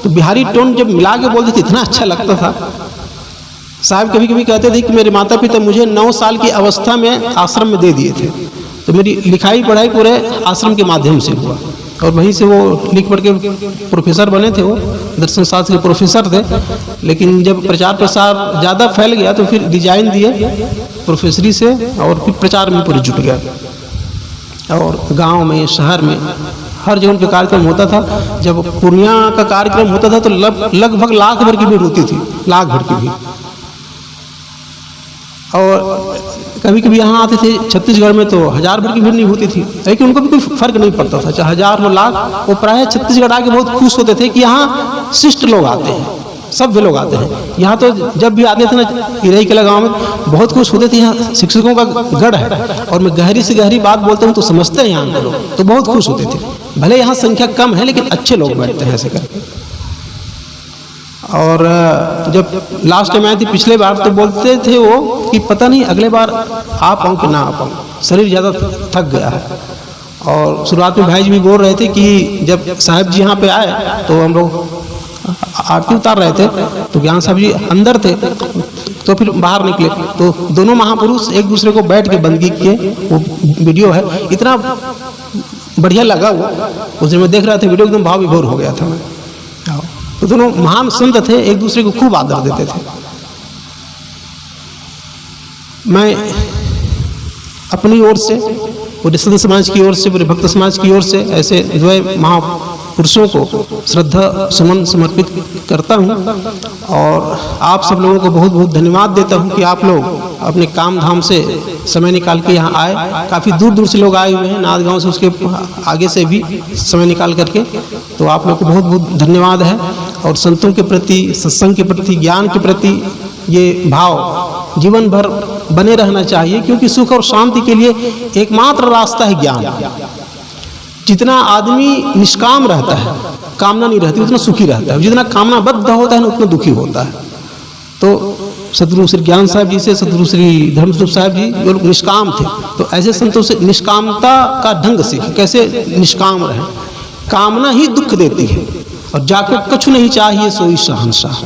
तो बिहारी टोन जब मिला के बोलते थे इतना अच्छा लगता था। साहब कभी कभी कहते थे कि मेरे माता पिता मुझे 9 साल की अवस्था में आश्रम में दे दिए थे, तो मेरी लिखाई पढ़ाई पूरे आश्रम के माध्यम से हुआ। और वहीं से वो लिख पढ़ के प्रोफेसर बने थे। वो दर्शन शास्त्र के प्रोफेसर थे, लेकिन जब प्रचार प्रसार ज़्यादा फैल गया तो फिर रिजाइन दिए प्रोफेसरी से और फिर प्रचार में पूरी जुट गया। और गांव में, शहर में, हर जगह पे कार्यक्रम होता था। जब पूर्णिया का कार्यक्रम होता था तो लगभग लाख भर की भीड़ होती थी, लाख भर की भीड़। और कभी कभी यहाँ आते थे छत्तीसगढ़ में तो 1000 भर की भीड़ नहीं होती थी, लेकिन उनको भी कोई फर्क नहीं पड़ता था, चाहे 1000 हो लाख। वो प्रायः छत्तीसगढ़ आके बहुत खुश होते थे कि यहाँ शिष्ट लोग आते हैं, सभ्य लोग आते हैं। यहाँ तो जब भी आते थे ना इरई के गाँव में बहुत खुश होते थे, यहाँ शिक्षकों का गढ़ है। और मैं गहरी से गहरी बात बोलता हूँ तो समझते हैं यहाँ के लोग, तो बहुत खुश होते थे। भले यहाँ संख्या कम है लेकिन अच्छे लोग बैठते हैं ऐसे करके। और जब लास्ट टाइम आए थे पिछले बार तो बोलते थे वो कि पता नहीं अगले बार आ पाऊँ कि ना आ पाऊँ, शरीर ज़्यादा थक गया है। और शुरुआत में भाई जी भी बोल रहे थे कि जब साहब जी यहाँ पे आए तो हम लोग आरती उतार रहे थे तो ज्ञान साहब जी अंदर थे, तो फिर बाहर निकले तो दोनों महापुरुष एक दूसरे को बैठ के बंदगी किए। वो वीडियो है, इतना बढ़िया लगा वो, उस दिन मैं देख रहा था वीडियो, एकदम भाव विभोर हो गया था मैं। तो दोनों महान संत थे, एक दूसरे को खूब आदर देते थे। मैं अपनी ओर से, पूरे संत समाज की ओर से, पूरे भक्त समाज की ओर से ऐसे द्वय महापुरुषों को श्रद्धा सुमन समर्पित करता हूँ। और आप सब लोगों को बहुत बहुत धन्यवाद देता हूँ कि आप लोग अपने काम धाम से समय निकाल के यहाँ आए। काफ़ी दूर दूर से लोग आए हुए हैं, नादगांव से, उसके आगे से भी समय निकाल करके। तो आप लोग को बहुत बहुत धन्यवाद है। और संतों के प्रति, सत्संग के प्रति, ज्ञान के प्रति ये भाव जीवन भर बने रहना चाहिए, क्योंकि सुख और शांति के लिए एकमात्र रास्ता है ज्ञान। जितना आदमी निष्काम रहता है, कामना नहीं रहती, उतना सुखी रहता है। जितना कामनाबद्ध होता है ना उतना दुखी होता है। तो सतगुरु श्री ज्ञान साहब जी से, सतगुरु श्री धर्मस्वरूप साहब जी, वो लोग निष्काम थे। तो ऐसे संतों से निष्कामता का ढंग सीख, कैसे निष्काम रहे। कामना ही दुख देती है, और जाको कछु नहीं चाहिए सोई शहंशाह।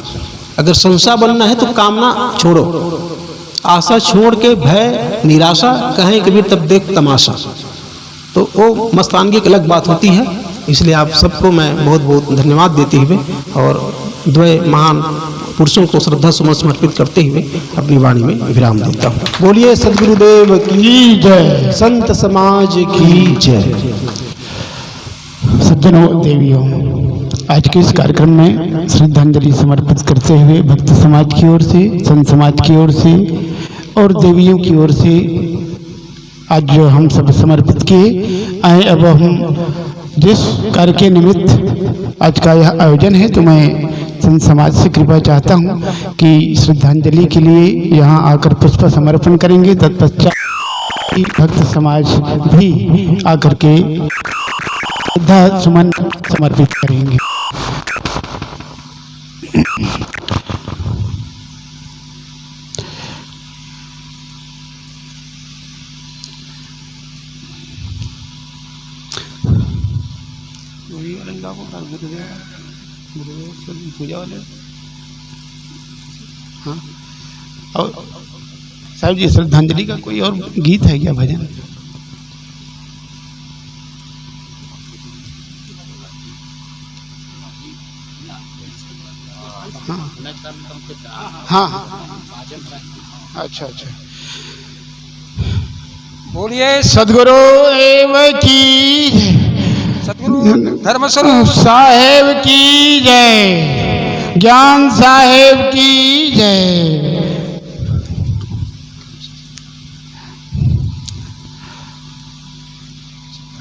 अगर शहंशाह बनना है तो कामना छोड़ो, आशा छोड़ के भय निराशा, कहें कबीर तब देख तमाशा। तो वो मस्तानगी की अलग बात होती है। इसलिए आप सबको मैं बहुत बहुत धन्यवाद देते हुए और द्वय महान पुरुषों को श्रद्धा सुमन समर्पित करते हुए अपनी वाणी में विराम देता हूँ। बोलिए सद्गुरुदेव की जय, संत समाज की जय। सज्जनों, देवियों, आज के इस कार्यक्रम में श्रद्धांजलि समर्पित करते हुए भक्त समाज की ओर से, संत समाज की ओर से और देवियों की ओर से आज जो हम सब समर्पित किए आए। अब हम जिस कार्य के निमित्त आज का यह आयोजन है, तो मैं संत समाज से कृपा चाहता हूँ कि श्रद्धांजलि के लिए यहाँ आकर पुष्प समर्पण करेंगे। तत्पश्चात भक्त समाज भी आकर के श्रद्धा सुमन समर्पित करेंगे। पूजा वाले, हाँ। और साहब जी, श्रद्धांजलि का कोई और गीत है क्या, भजन? हाँ हाँ, अच्छा अच्छा। बोलिए सद्गुरु देव की, सतगुरु धर्मस्वरूप साहेब की जय, ज्ञान साहेब की जय।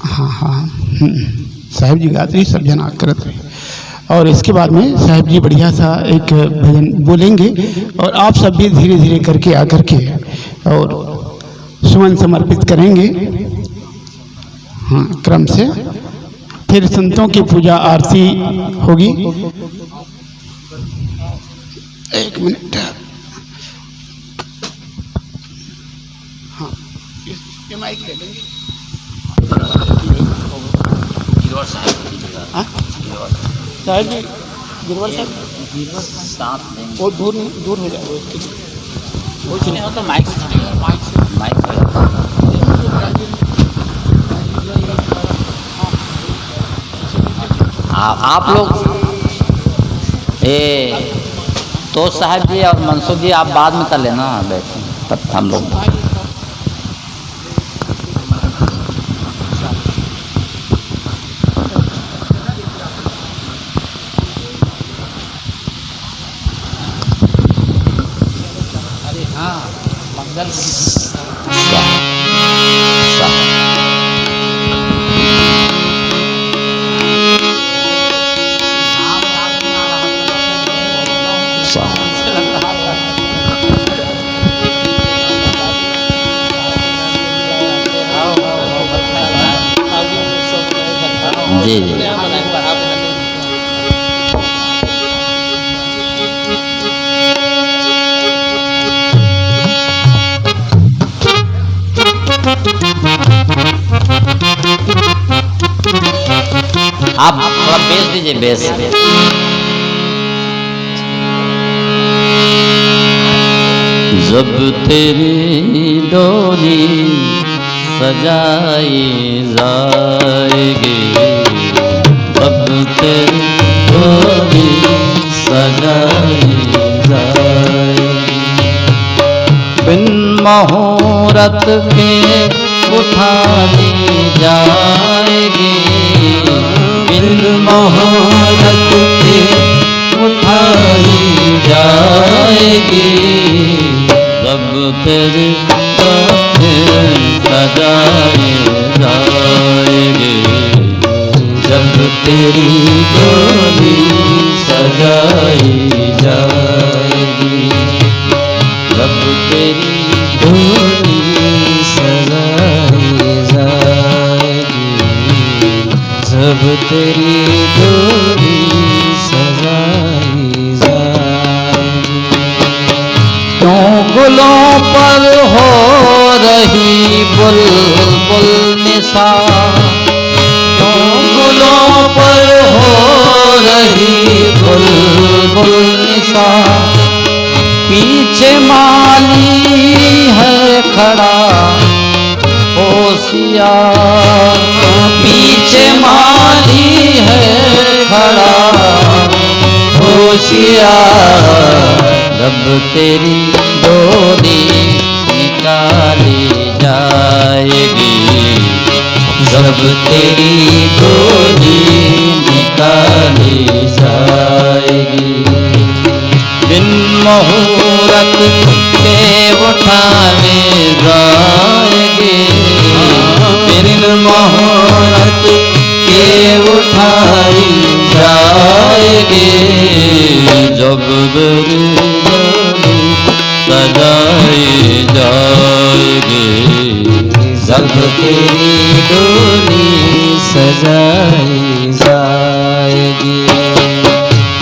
हाँ हाँ, साहेब जी गाते ही सब जन आग करते हैं। और इसके बाद में साहेब जी बढ़िया सा एक भजन बोलेंगे और आप सब भी धीरे धीरे करके आकर के और सुमन समर्पित करेंगे। हाँ, क्रम से फिर संतों की पूजा आरती होगी। एक मिनट, हाँ, ये माइक ले लेंगे। साहब जी, गिरवर साहब वो दूर हो जाएगा उसके लिए। कुछ नहीं हो तो माइक आप लोग ये तो साहब जी और मंसूर जी आप बाद में कर लेना, बैठे तब हम लोग। जी जी आप थोड़ा बेस दीजिए, बेस। जब तेरी डोली सजाई जाएगी, जब तेरी डोली सजाई जाएगी, बिन मुहूर्त के उठा ली जाएगी, बिन मुहूर्त के उठाई जाएगी, जब तेरी सजाई जाएगी, जब तेरी डोली सजाई जाएगी, जब तेरी डोली सजाई जाएगी, जब तेरी डोली सजाई जाएगी। क्यों गुलों पर हो रही बुलबुल निशा, क्यों गुलों पर हो रही बुलबुल निशा, पीछे माली है खड़ा होशियार, पीछे माली है खड़ा होशियार, जब तेरी डोली निकाली जाएगी, जब तेरी डोली निकाली जाएगी, बिन मुहूर्त के उठाने जाएगी, बिन मुहूर्त के उठाई जाएगी, जब तेरी डोली सजाई जाएगी, जब तेरी डोली सजाई जाएगी।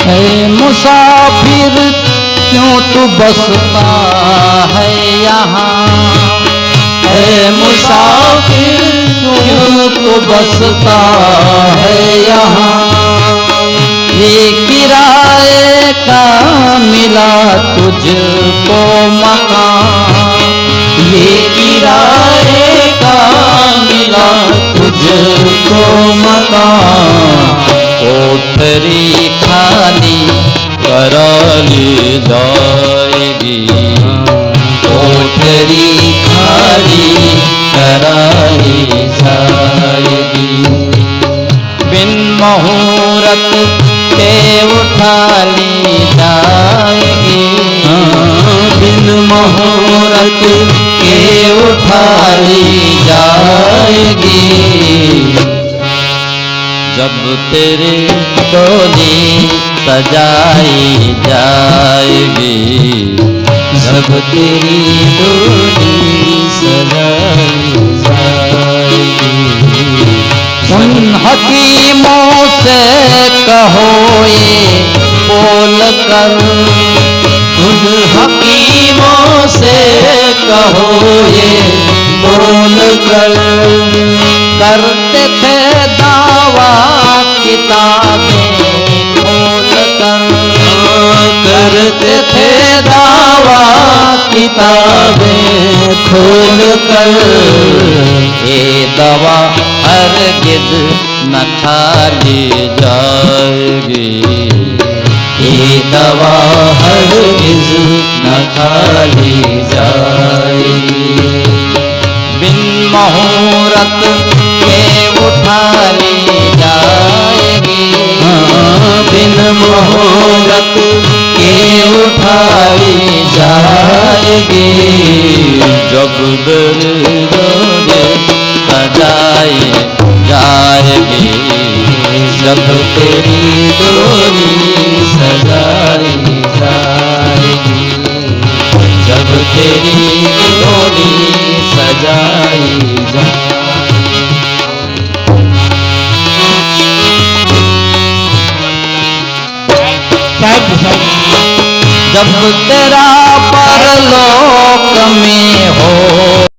ऐ मुसाफिर क्यों तू बसता है यहाँ, ऐ मुसाफिर क्यों तू बसता है यहाँ, ये किराए का मिला तुझको मकान, ये किराए का मिला तुझको मकान, कोठरी खाली करा ली जाएगी, कोठरी खाली करा ली जाएगी, बिन मुहूर्त के उठा ली जाएगी, बिन मुहूर्त के उठा ली जाएगी, जब तेरी डोली सजाई जाएगी, जब तेरी डोली सजाई जाएगी, उन हकीमों से कहो ये बोल कर, उन हकीमों से कहो ये बोल कर, करते थे दावा किताबें खोल कर, करते थे दावा किताबें खोल कर, ये दवा हरगिज़ न खाली जाएगी, ये दवा हरगिज़ न खाली जाएगी। बिन मुहूर्त के उठा ली जाएगी, बिन मुहूर्त के उठाई जाएगी। जब दरबार सजाई जाएगी, जब तेरी डोली सजाई जाएगी, जब तेरी डोली सजाई जाएगी। जब तेरा परलोक में हो